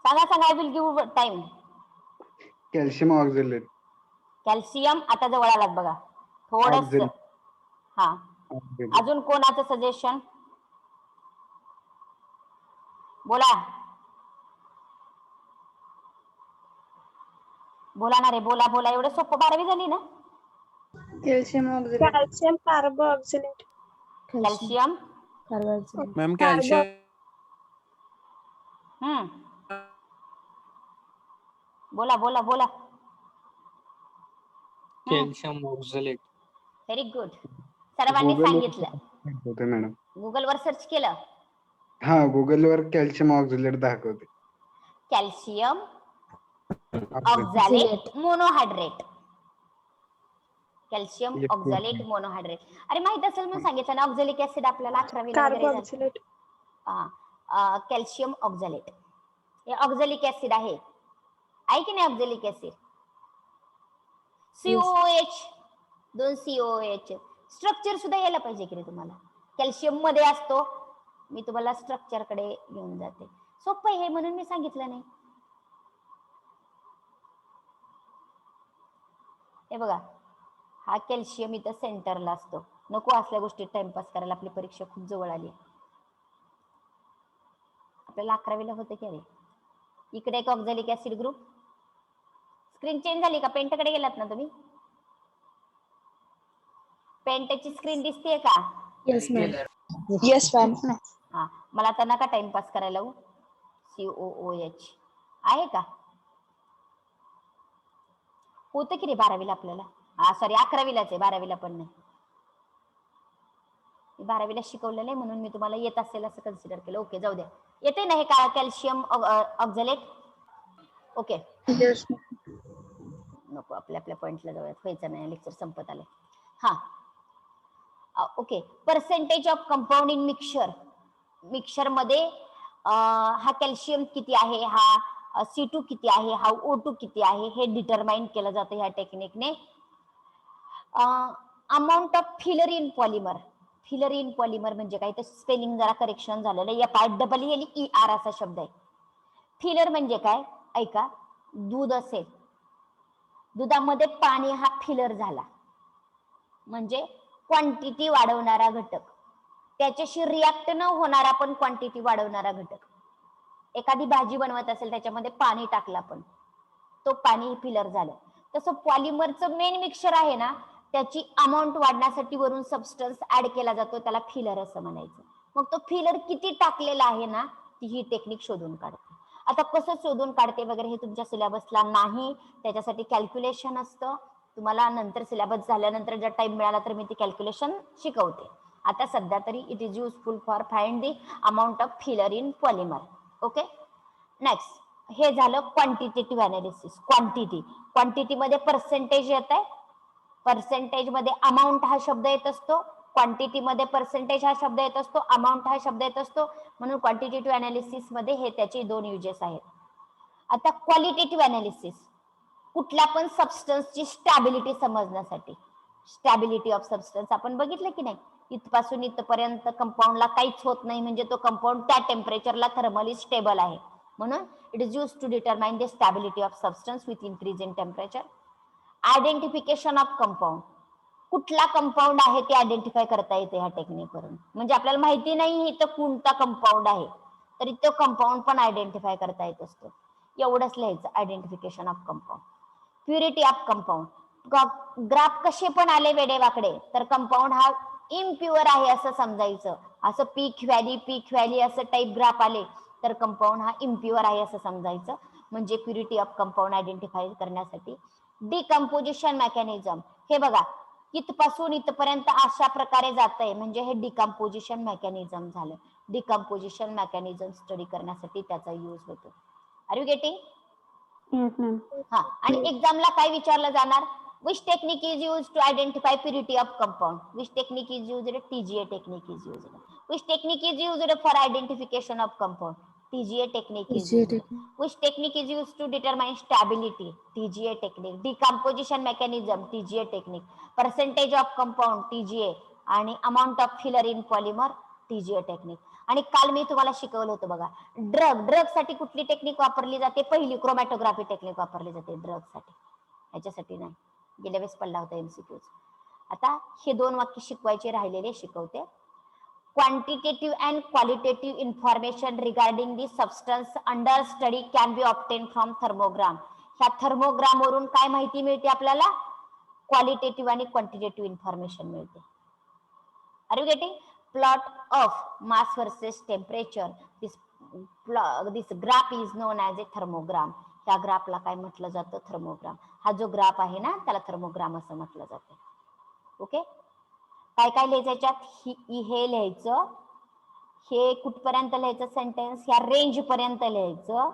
सांगा सांगा, I will give time. Calcium oxalate. Calcium आता जवळ आलात बघा थोडस. ऑक्झलेट. हा, अजून कोणाचं सजेशन? बोला बोला ना रे, बोला बोला. एवढं सोपं, 12वी झाली ना? Calcium oxalate. Calcium carboxylate. Calcium ma'am calcium बोला बोला बोला. Calcium oxalate. Very good. सर्वांनी सांगितलं. होते मॅडम. गुगलवर सर्च केलं? हा, गुगलवर कॅल्शियम ऑक्झलेट दाखवते. Calcium oxalate monohydrate. Calcium oxalate monohydrate. अरे माहित असेल म्हणून सांगितलं ना. ऑक्झॅलिक ऍसिड आपल्याला 11वीला वगैरे Carboxylate. कॅल्शियम ऑक्झॅलेट हे ऑक्झॅलिक ऍसिड आहे की नाही? Oxalic acid COOH, 2 COOH. Structure सुद्धा यायला पाहिजे की रे तुम्हाला. कॅल्शियम मध्ये असतो. मी तुम्हाला स्ट्रक्चर कडे घेऊन जाते. सोपं आहे म्हणून मी सांगितलं नाही. हे बघा, हा कॅल्शियम इथं सेंटरला असतो. नको असल्या गोष्टी टाइमपास करायला, आपली परीक्षा खूप जवळ आली. आपल्याला 11वीला होते की अरे. इकडे एक oxalic acid group. Screen change झाली का? पेंटकडे गेलात ना तुम्ही? पेंटची स्क्रीन दिसतेय का? Yes, ma'am. Yes, ma'am. हा, मला आता नका टाइमपास करायला लावू. COOH आहे का? होतं की रे 12वीला आपल्याला. सॉरी 11वीलाच आहे, 12वीला पण नाही. 12वीला शिकवलेलं आहे म्हणून मी तुम्हाला येत असेल असं कन्सिडर केलं. ओके, जाऊ द्या. येते ना हे का कॅल्शियम ऑक्झॅलेट? Okay, Yes. नको, आपल्या आपल्या पॉइंटला जाऊयात. व्हायचं नाही, लेक्चर संपत आले. हा, okay. Percentage of compound in mixture. Mixture मध्ये हा कॅल्शियम किती आहे, हा C2 किती आहे, हा O2 किती आहे, हे डिटरमाइन केलं जातं ह्या टेक्निकने. Amount of filler in polymer. Filler in polymer म्हणजे काय? तर स्पेलिंग जरा करेक्शन झालेलं आहे. FILLER असा शब्द आहे. फिलर म्हणजे काय? ऐका, दूध असेल, दुधामध्ये पाणी हा फिलर झाला म्हणजे क्वांटिटी वाढवणारा घटक. त्याच्याशी रिॲक्ट न होणारा पण क्वांटिटी वाढवणारा घटक. एखादी भाजी बनवत असेल, त्याच्यामध्ये पाणी टाकलं आपण, तो पाणी फिलर झालं. तसं पॉलिमरचं मेन मिक्सचर आहे ना, त्याची अमाऊंट वाढण्यासाठी वरून सबस्टन्स ऍड केला जातो, त्याला फिलर असं म्हणायचं. मग तो फिलर किती टाकलेला आहे ना, ती ही टेक्निक शोधून काढते. आता कसं शोधून काढते वगैरे हे तुमच्या सिलेबसला नाही. त्याच्यासाठी कॅल्क्युलेशन असतं. तुम्हाला नंतर सिलेबस झाल्यानंतर जर टाइम मिळाला तर मी ती कॅल्क्युलेशन शिकवते. आता सध्या तरी it is useful for find the amount of filler in polymer. Okay, next. हे झालं क्वांटिटेटिव्ह अनालिसिस. क्वांटिटी मध्ये पर्सेंटेज येत आहे. पर्सेंटेज मध्ये अमाऊंट हा शब्द येत असतो. क्वांटिटी मध्ये पर्सेंटेज हा शब्द येत असतो. अमाऊंट हा शब्द येत असतो. म्हणून क्वांटिटेटिव्ह अनालिसिस मध्ये हे त्याचे 2 युजेस आहेत. आता क्वालिटेटिव्ह अनालिसिस, कुठल्या पण सबस्टन्सची स्टॅबिलिटी समजण्यासाठी. स्टॅबिलिटी ऑफ सबस्टन्स आपण बघितलं की नाही? इथपासून इथपर्यंत कंपाऊंडला काहीच होत नाही म्हणजे तो कंपाऊंड त्या टेम्परेचरला थर्मली स्टेबल आहे. म्हणून it is use to determine the stability of substance with increase in temperature. Identification of compound, कुठला कंपाऊंड आहे ते आयडेंटिफाय करता येते ह्या टेक्निकवरून. म्हणजे आपल्याला माहिती नाही इथं कोणता कंपाऊंड आहे, तरी तो कंपाऊंड पण आयडेंटिफाय करता येत असतो. एवढंच लिहायचं, identification of compound. Purity of compound. Graph कसे पण आले वेडेवाकडे तर कंपाऊंड हा इम्प्युअर आहे असं समजायचं. असं पीक व्हॅली असं टाईप ग्राफ आले तर कंपाऊंड हा इम्प्युअर आहे असं समजायचं. म्हणजे प्युरिटी ऑफ कंपाऊंड आयडेंटिफाय करण्यासाठी. डिकम्पोजिशन मेकॅनिझम, हे बघा इथपासून इथपर्यंत अशा प्रकारे जात आहे म्हणजे हे डिकम्पोजिशन मेकॅनिझम झालं. डिकम्पोजिशन मेकॅनिझम स्टडी करण्यासाठी त्याचा यूज होतो. Are you getting? Yes, ma'am. हा, आणि एक्झामला काय विचारलं जाणार? Which technique is use to identify purity of compound. Which technique is use? TGA technique is use. Which technique is used for identification of compound? TGA technique is used. Which technique is used to determine stability? TGA technique. Decomposition mechanism? TGA technique. Percentage of compound? TGA. आणि amount of filler in polymer? TGA technique. आणि काल मी तुम्हाला शिकवलं होतं बघा, ड्रग साठी कुठली टेक्निक वापरली जाते? पहिली क्रोमॅटोग्राफी टेक्निक वापरली जाते ड्रग साठी, याच्यासाठी नाही. गेल्या वेळेस पडला होता MCQ. आता हे 2 वाक्य शिकवायचे राहिलेले शिकवते. Quantitative and qualitative information regarding the substance under study can be obtained from thermogram. ह्या थर्मोग्राम वरून काय माहिती मिळते आपल्याला? क्वालिटेटिव्ह आणि क्वांटिटेटिव्ह इन्फॉर्मेशन मिळते. Are you getting? Plot of mass versus temperature. This graph is known as a thermogram. त्या ग्राफला काय म्हटलं जातं? थर्मोग्राम. हा जो ग्राफ आहे ना त्याला थर्मोग्राम असं म्हटलं जातं. ओके, काय काय लिहायचं याच्यात? हे लिहायचं, हे कुठपर्यंत लिहायचं सेंटेन्स? ह्या रेंज पर्यंत लिहायचं.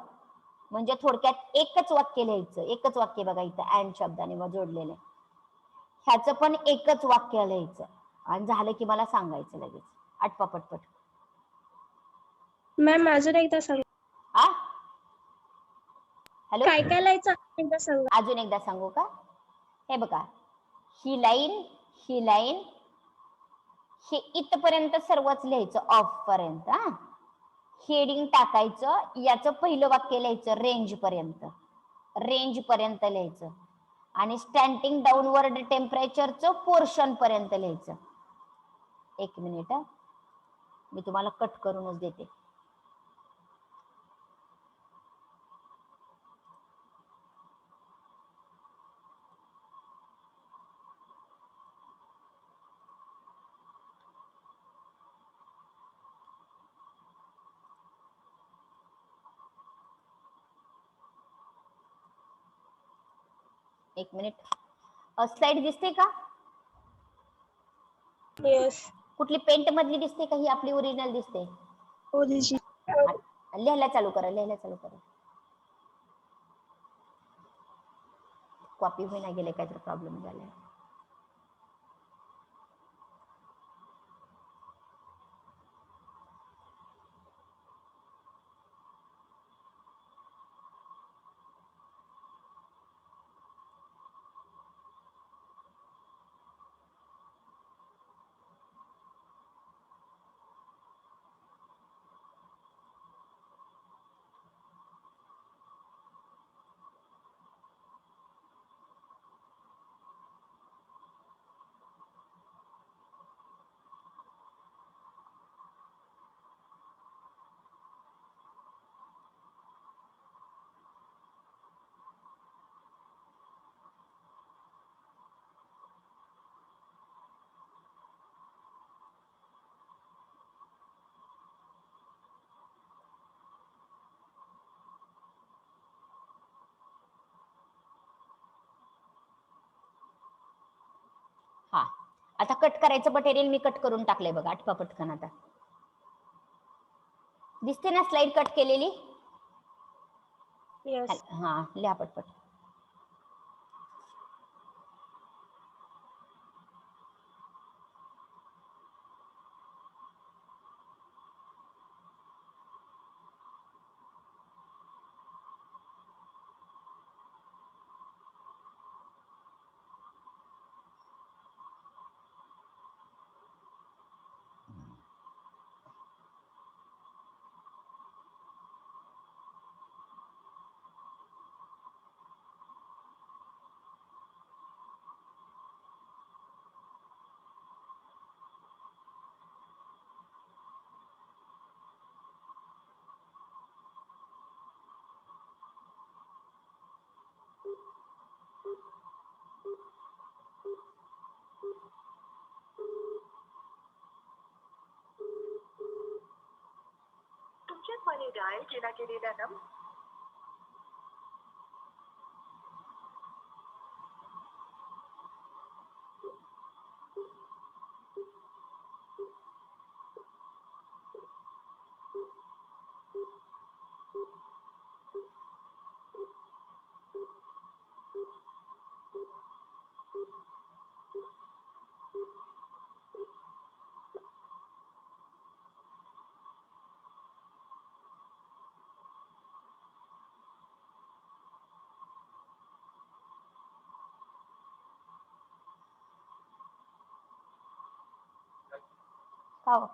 म्हणजे थोडक्यात एकच वाक्य लिहायचं. एकच वाक्य बघा इथं अँड शब्दाने मग जोडलेलं. ह्याचं पण एकच वाक्य लिहायचं आणि झालं की मला सांगायचं लगेच. आटपा पटपट. मॅम अजून एकदा सांगा. हा, हॅलो, काय काय लिहायचं एकदा सांगा. अजून एकदा सांगू का? हे बघा, ही लाईन, ही लाईन, हे इथपर्यंत सर्वच लिहायचं ऑफ पर्यंत. हा, हेडिंग टाकायचं, याचं पहिलं वाक्य लिहायचं रेंज पर्यंत, रेंज पर्यंत लिहायचं आणि स्टँडिंग डाऊनवर्ड टेम्परेचरचं पोर्शन पर्यंत लिहायचं. एक मिनिट, मी तुम्हाला कट करूनच देते. एक मिनिट. स्लाइड दिसते का? येस. कुठली पेंट मधली दिसते का? ही आपली ओरिजिनल दिसते? लिहायला चालू करा, लिहायला चालू करा. कॉपी होईना गेले, काहीतरी प्रॉब्लेम झालाय. हा, आता कट करायचं मटेरियल मी कट करून टाकलंय बघा. आठवा पटकन. आता दिसते ना स्लाइड कट केलेली? येस. हा, लिहा पटपट. तुमच्या ध्वनी डायल केला गेलेला नंबर का हो?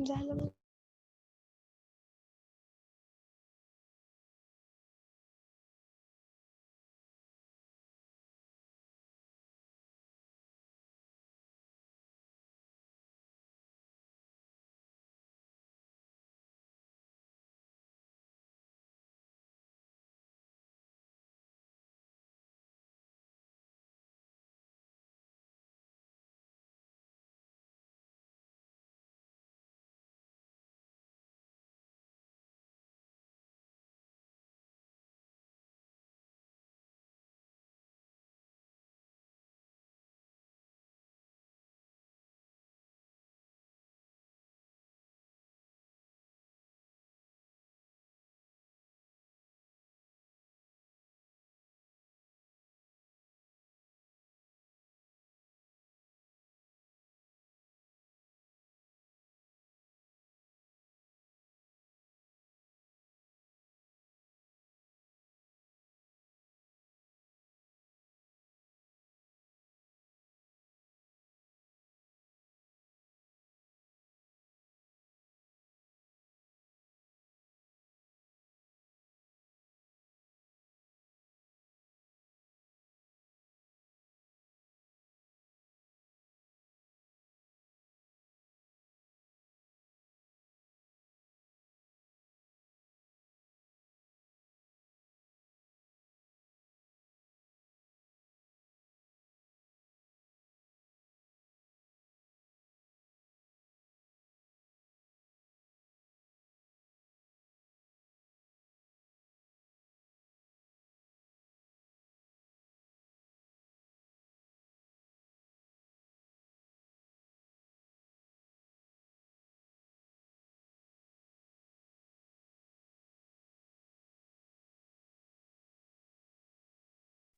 झालं मग.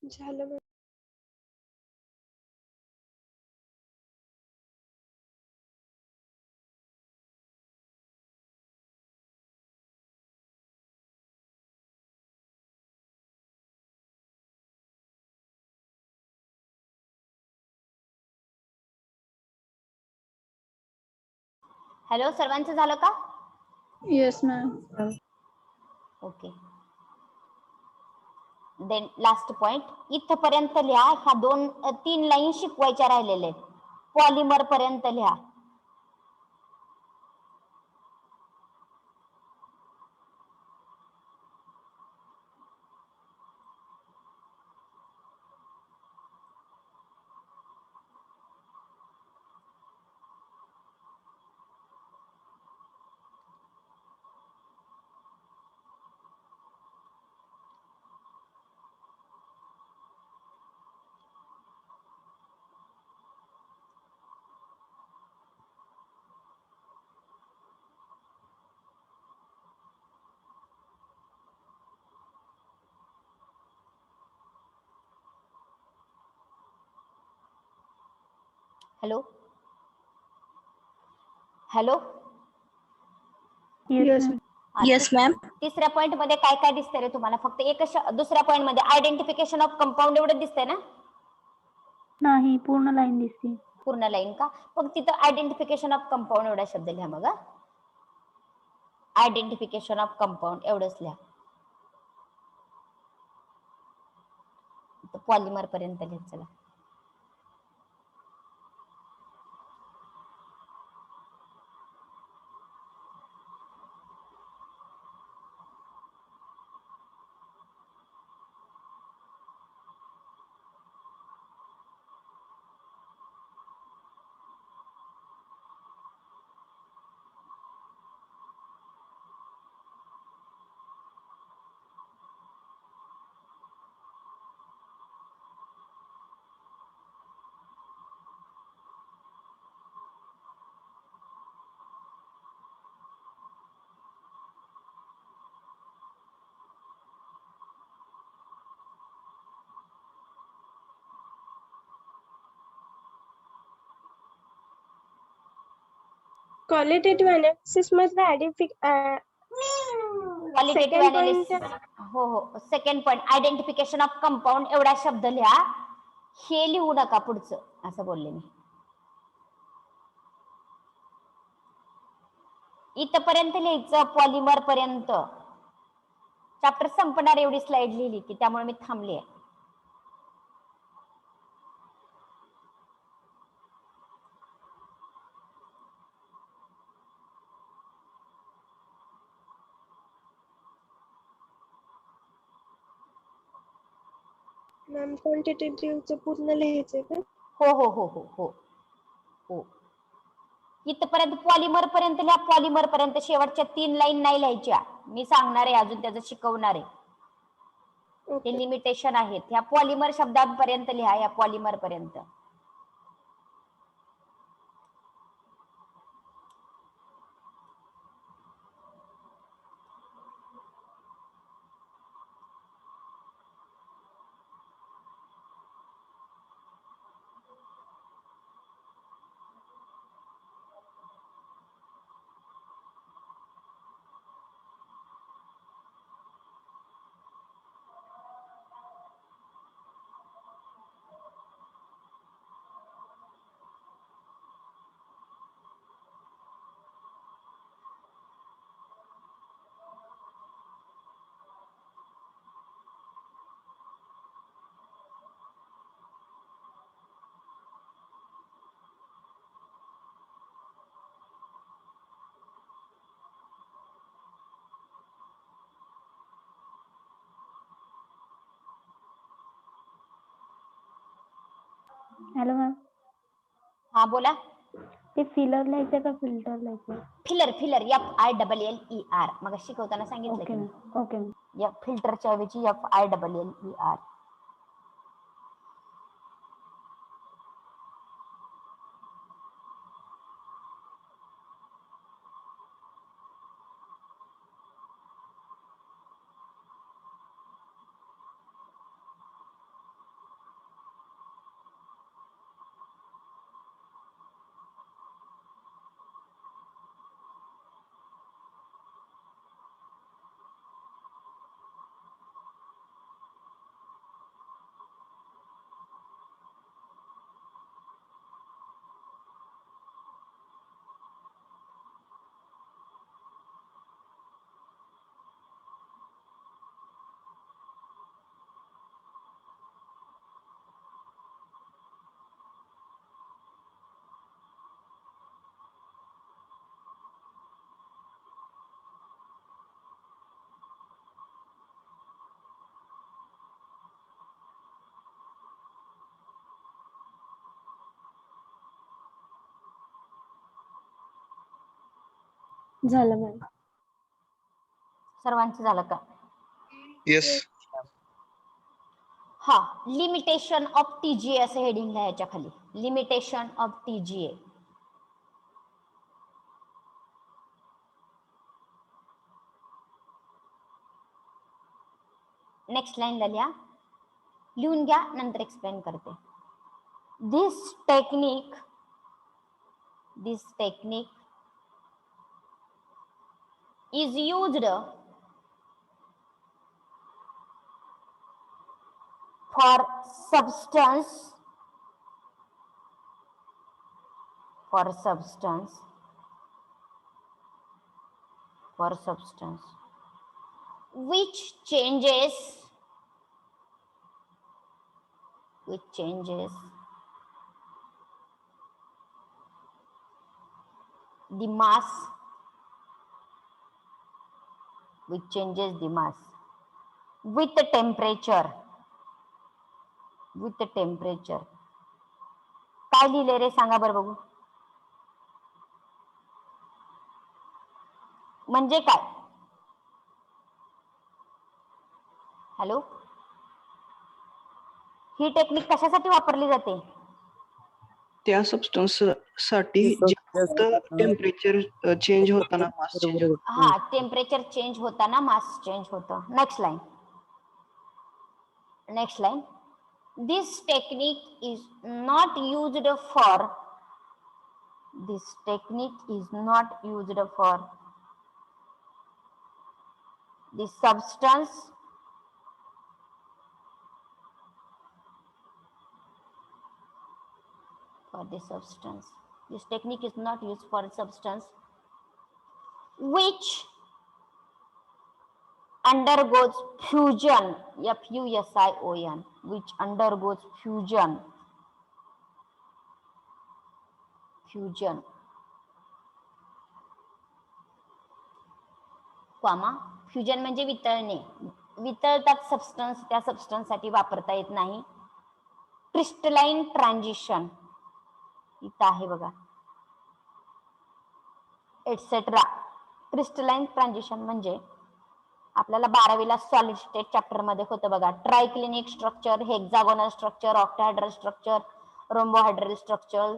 झालं मग. हॅलो, सर्वांचं झालं का? Yes, ma'am. Okay. Then last point, इथपर्यंत लिहा. ह्या 2-3 लाईन शिकवायच्या राहिलेले आहेत. पॉलिमर पर्यंत लिहा. Hello hello. Yes, ma'am. Yes, ma'am. तिसऱ्या पॉइंट मध्ये काय काय दिसतंय रे तुम्हाला? फक्त एकच दुसऱ्या पॉइंट मध्ये आयडेंटिफिकेशन ऑफ कंपाऊंड एवढं दिसतंय ना? नाही पूर्ण लाईन दिसते. पूर्ण लाईन का? मग तिथं आयडेंटिफिकेशन ऑफ कंपाऊंड एवढा शब्द लिहा. मग आयडेंटिफिकेशन ऑफ कंपाऊंड एवढंच लिहा. पॉलिमर पर्यंत लिहा. चला क्वालिटेटिव्ह अनालिसिस मध्ये क्वालिटेटिव्ह अनालिसिस. हो हो. Second point identification of compound एवढा शब्द लिहा. हे लिहू नका पुढचं, असं बोलले मी. इथपर्यंत लिहायचं पॉलिमर पर्यंत. चॅप्टर संपणार एवढी स्लाइड लिहिली की, त्यामुळे मी थांबली आहे. मॅम क्वांटिटेटिव्हचं पूर्ण लिहायचंय का? हो हो हो हो हो हो. इथपर्यंत पॉलिमर पर्यंत लिहा. पॉलिमर पर्यंत शेवटच्या 3 लाईन नाही लिहायच्या. मी सांगणार आहे अजून, त्याचं शिकवणार आहे. ते लिमिटेशन आहेत. ह्या पॉलिमर शब्दांपर्यंत लिहा. या पॉलिमर पर्यंत. Hello ma'am. हा बोला. ते फिलर लिहायचं का फिल्टर लिहायचं? फिलर. Filler FILLER. मग शिकवताना सांगितलं ओके की मॅम. Okay ma'am. या फिल्टरच्या ऐवजी FILLER. झालं मॅम. सर्वांचं झालं का? येस. हा. लिमिटेशन ऑफ TGA असं हेडिंग लिहायच्या खाली. Limitation of TGA. नेक्स्ट लाईनला लिहा. लिहून घ्या, नंतर एक्सप्लेन करते. दिस technique is used for substance for substance which changes the mass with the temperature काय लिहिले रे सांगा बरं बघू. म्हणजे काय? हॅलो, ही टेक्निक कशासाठी वापरली जाते? त्या सबस्टन्स साठी टेम्परेचर चेंज होताना मास चेंज होतो. हा, टेम्परेचर चेंज होताना मास चेंज होतं. Next line. This technique is not used for the substance This technique is not used for substance which undergoes fusion, fusion, which undergoes fusion, fusion म्हणजे वितळणे. वितळतात सबस्टन्स, त्या सबस्टन्स साठी वापरता येत नाही. क्रिस्टलाइन ट्रान्झिशन इथं आहे बघा, एटसेट्रा. क्रिस्टलाइन ट्रान्झिशन म्हणजे आपल्याला 12वीला सॉलिड स्टेट चॅप्टर मध्ये होतं बघा. Triclinic structure, hexagonal structure, octahedral structure, rhombohedral structure.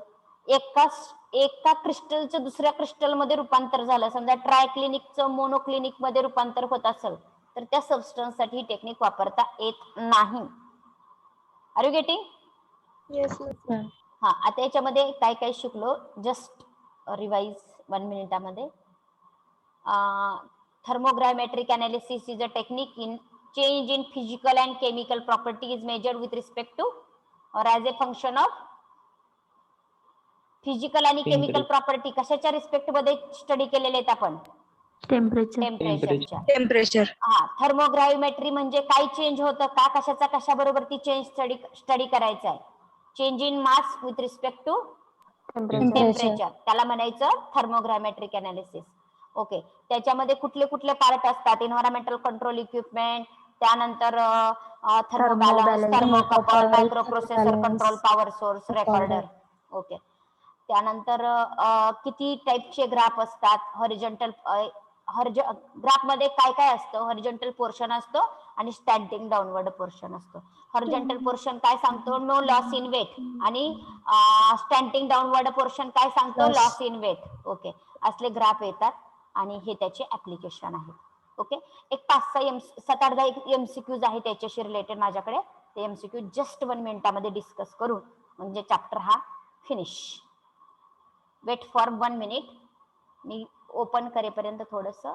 एका क्रिस्टलचं दुसऱ्या क्रिस्टल मध्ये रूपांतर झालं, समजा ट्रायक्लिनिकचं मोनोक्लिनिक मध्ये रूपांतर होत असेल तर त्या सबस्टन्स साठी ही टेक्निक वापरता येत नाही. Are you getting? Yes ma'am. हा, आता याच्यामध्ये काय काय शिकलो जस्ट रिवाइज 1 मिनिटामध्ये. Thermogrammetric analysis is a technique in change in physical and chemical property is measured with respect to or as a function of physical आणि केमिकल प्रॉपर्टी. कशाच्या रिस्पेक्ट मध्ये स्टडी केलेले आहेत आपण? टेम्परेचरच्या. हा, थर्मोग्राविमेट्री म्हणजे काय चेंज होतं, का कशाचा कशाबरोबर ती चेंज स्टडी करायचं आहे. Change in mass with respect to temperature, त्याला म्हणायचं थर्मोग्रामेट्रिक अनालिसिस. ओके, त्याच्यामध्ये कुठले कुठले पार्ट असतात? एन्व्हायरमेंटल कंट्रोल इक्विपमेंट, त्यानंतर thermobalance, thermocouple, microprocessor control, power source, recorder. Okay, त्यानंतर किती टाइपचे ग्राफ असतात? हॉरिझॉन्टल ग्राफ मध्ये काय काय असतं? हॉरिझॉन्टल पोर्शन असतो आणि स्टँडिंग डाऊनवर्ड पोर्शन असतो. हॉरिझॉन्टल पोर्शन काय सांगतो? No loss in weight. आणि स्टँडिंग डाऊनवर्ड पोर्शन काय सांगतो? Loss in weight. ओके, असले ग्राफ येतात आणि हे त्याचे ऍप्लिकेशन आहे. ओके, एक 7-8 एमसीक्यूज आहे त्याच्याशी रिलेटेड माझ्याकडे. ते एमसीक्यू जस्ट 1 मिनिटामध्ये डिस्कस करू म्हणजे चॅप्टर हा फिनिश. Wait for 1 minute. मी ओपन करेपर्यंत थोडस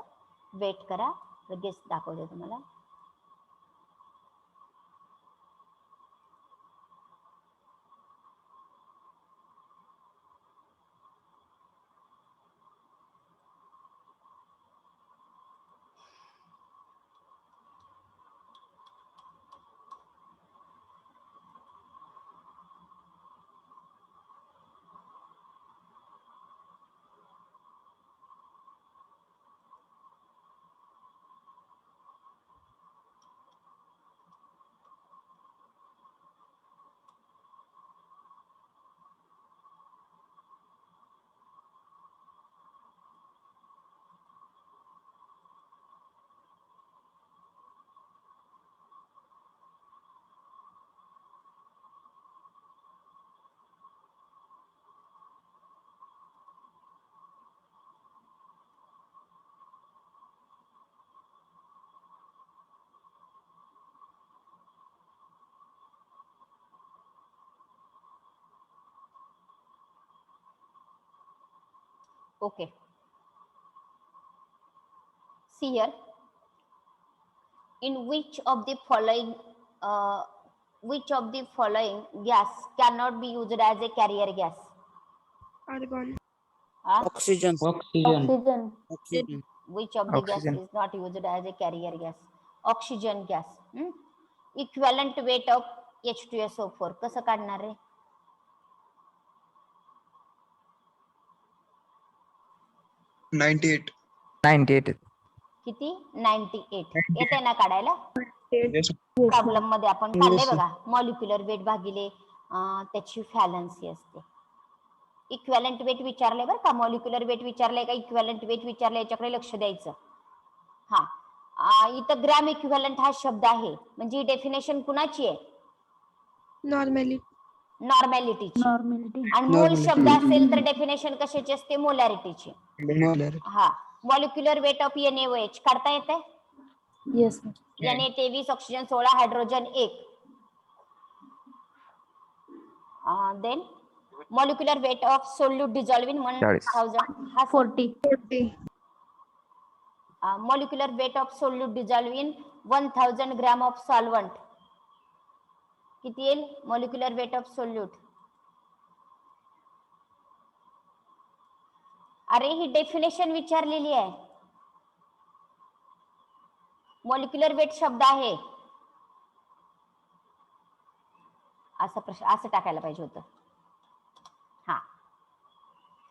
वेट करा, लगेच दाखवते तुम्हाला. Okay. See here. In which of the following gas cannot be used as a carrier gas? Argon. Oxygen. Oxygen. Which of the gas Oxygen. is not used as a carrier gas? Oxygen gas. Equivalent weight of H2SO4 कसं काढणार आहे? किती? 98. येते ना काढायला? प्रॉब्लेम मध्ये आपण काढले बघा. मॉलिक्युलर वेट भागिले त्याची फॅलन्सी असते. इक्विव्हॅलंट वेट विचारले बरं का, मॉलिक्युलर वेट विचारलंय का इक्विव्हॅलंट वेट विचारलं, याच्याकडे लक्ष द्यायचं. हा इथं ग्रॅम इक्विव्हॅलंट हा शब्द आहे, म्हणजे ही डेफिनेशन कुणाची आहे? Normally. नॉर्मॅलिटीची. Normality. आणि मोल शब्द असेल तर डेफिनेशन कशाची असते? मोलॅरिटीची. हा मॉलिक्युलर वेट ऑफ NaOH काढता येते? Yes. Na23, oxygen 16, hydrogen 1. Then molecular weight of solute dissolve in 1000 हा 40. Molecular weight of solute dissolve in 1000 gram of solvent किती येईल? Molecular weight of solute. अरे ही डेफिनेशन विचारलेली आहे, मॉलिक्युलर वेट शब्द आहे. असा प्रश्न असं टाकायला पाहिजे होतं. हा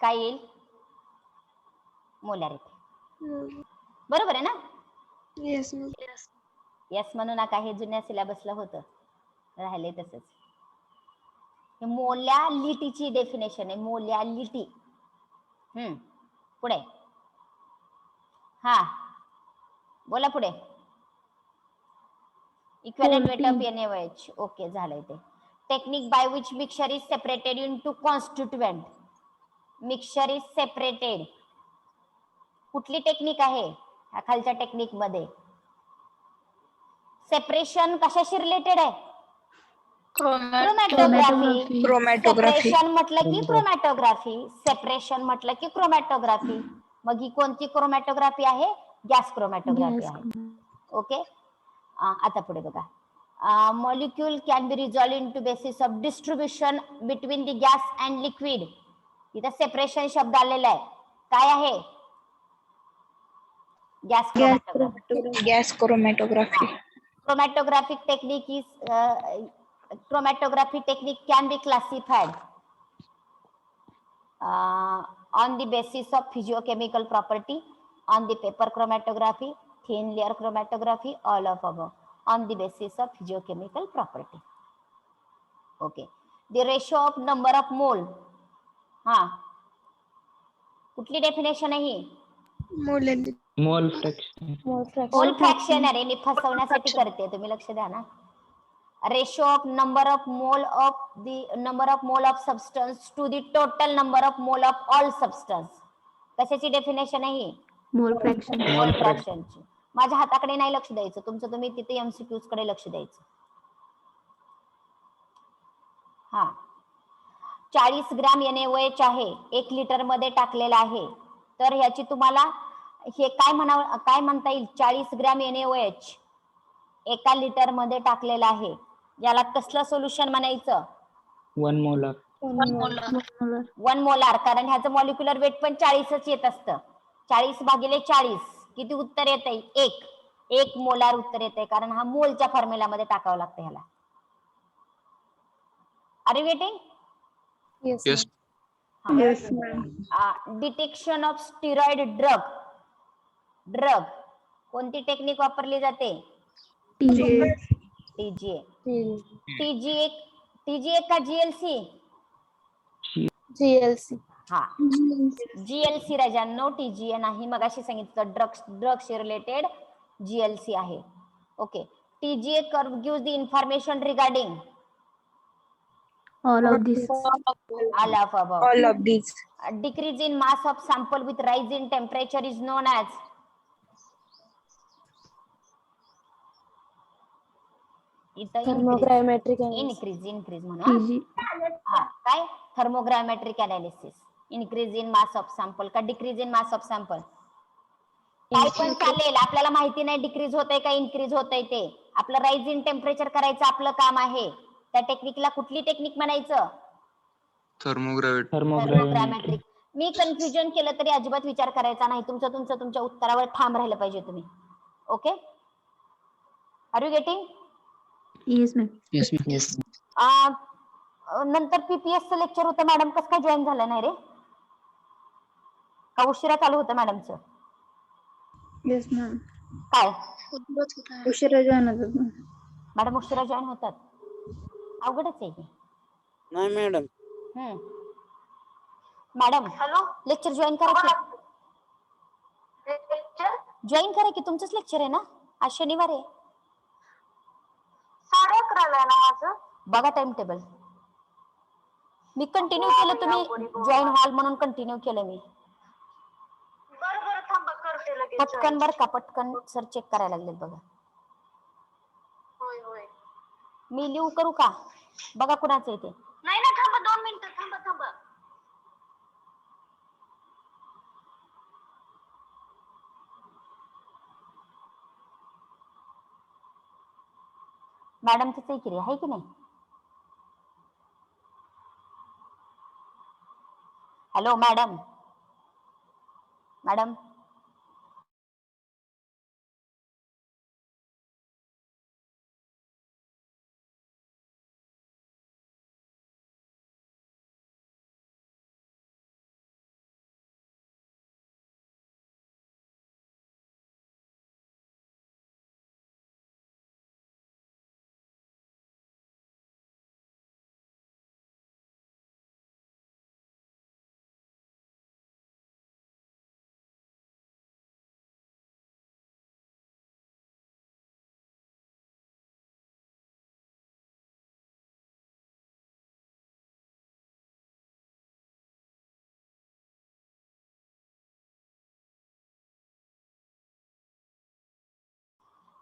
काय येईल? मोलॅरिटी. बरोबर आहे ना? Yes, ma'am. यस म्हणू नका, हे जुन्या सिलेबसला होतं, राहिले तसंच. मोलॅलिटीची डेफिनेशन आहे, मोलॅलिटी. पुढे हा बोला पुढे. Equivalent weight of NaOH. Okay झालंय ते. Technique by which mixture is separated into constituent. Mixture is separated. कुठली टेक्निक आहे ह्या खालच्या टेक्निक मध्ये? सेपरेशन कशाशी रिलेटेड आहे? क्रोमॅटोग्राफी. सेपरेशन म्हटलं की क्रोमॅटोग्राफी, सेपरेशन म्हटलं की क्रोमॅटोग्राफी. मग ही कोणती क्रोमॅटोग्राफी आहे? गॅस क्रोमॅटोग्राफी आहे. ओके. आता पुढे बघा. Molecule can be resolve in to basis of distribution between the gas and liquid. इथं सेपरेशन शब्द आलेला आहे, काय आहे? Gas chromatography. Gas chromatography. Chromatographic technique is chromatography technique can be classified on the basis of physiochemical property, on the paper chromatography, thin layer chromatography, all of above, on the basis of physiochemical property. Okay. The ratio of number of mole. हा कुठली डेफिनेशन आहे ही? Molality. Mole fraction. Mole fraction. अरे मी फसवण्यासाठी करते, तुम्ही लक्ष द्या ना. Ratio of number of mole of substance to the total number of mole of all substance. कशाची डेफिनेशन आहे ही? Mole fraction. मोल फ्रॅक्शनची. माझ्या हाताकडे नाही लक्ष द्यायचं, तुमचं तुम्ही तिथे एमसीक्यूज कडे लक्ष द्यायचं. हा 40 ग्रॅम NaOH आहे, 1 लिटर मध्ये टाकलेला आहे, तर ह्याची तुम्हाला हे काय म्हणता येईल? 40 ग्रॅम NaOH 1 लिटर मध्ये टाकलेला आहे, याला कसलं सोल्युशन म्हणायचं? 1 मोलार. 1 मोलार. कारण ह्याचं मॉलिक्युलर वेट पण 40च येत असतं. 40 भागिले 40 किती उत्तर येतंय? 1 मोलार उत्तर येतंय, कारण हा मोलच्या फॉर्म्युलामध्ये टाकावं लागतं ह्याला. Are you getting? Yes. Yes, ma'am. Detection of steroid drug कोणती टेक्निक वापरली जाते? TGA. TGA का GLC? GLC. हा GLC राजांनो, TGA नाही. मगाशी सांगितलं ड्रग्स रिलेटेड GLC आहे. Okay. TGA curve gives the information regarding All of this. all of above. All of these. Decrease in mass of sample with rise in temperature is known as Thermogrammetric increase म्हणा. हा काय? Thermogravimetric analysis. Increase in mass of sample का decrease in mass of sample? काय पण चालेल, आपल्याला माहिती नाही डिक्रीज होतंय का इन्क्रीज होतंय ते. आपलं राईज इन टेम्परेचर करायचं आपलं काम आहे. त्या टेक्निकला कुठली टेक्निक म्हणायचं? थर्मोग्रामेट्रिक. मी कन्फ्युजन केलं तरी अजिबात विचार करायचा नाही. तुमच्या उत्तरावर ठाम राहिलं पाहिजे तुम्ही. Okay, are you getting? Yes, ma'am. नंतर पीपीएसचं लेक्चर होतं मॅडम, कसं काय जॉईन झालं नाही रे? का उशिरा चालू होतं मॅडमचं? Yes, ma'am. काय उशिरा join होतात ना. मॅडम उशिरा जॉईन होतात? अवघडच आहे की. नाही madam. Madam hello, lecture join करा की. लेक्चर जॉईन करा की, तुमचंच लेक्चर आहे ना, आज शनिवार आहे. 11:30 आहे ना माझं. बघा टाइम टेबल. मी कंटिन्यू केलं, तुम्ही जॉईन व्हाल म्हणून कंटिन्यू केलं मी. बरं थांबा, करते लगेच. पटकन बर का, पटकन सर चेक करायला लागलेत बघा. होय. मी लिहू करू का? बघा कुणाचं येते. नाही ना, थांबा 2 मिनिटं. थांबा. मॅडमच आहे की रे, आहे की नाही? Hello madam.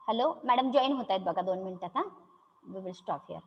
Hello madam, join होत आहेत बघा 2 मिनिटात. We will stop here.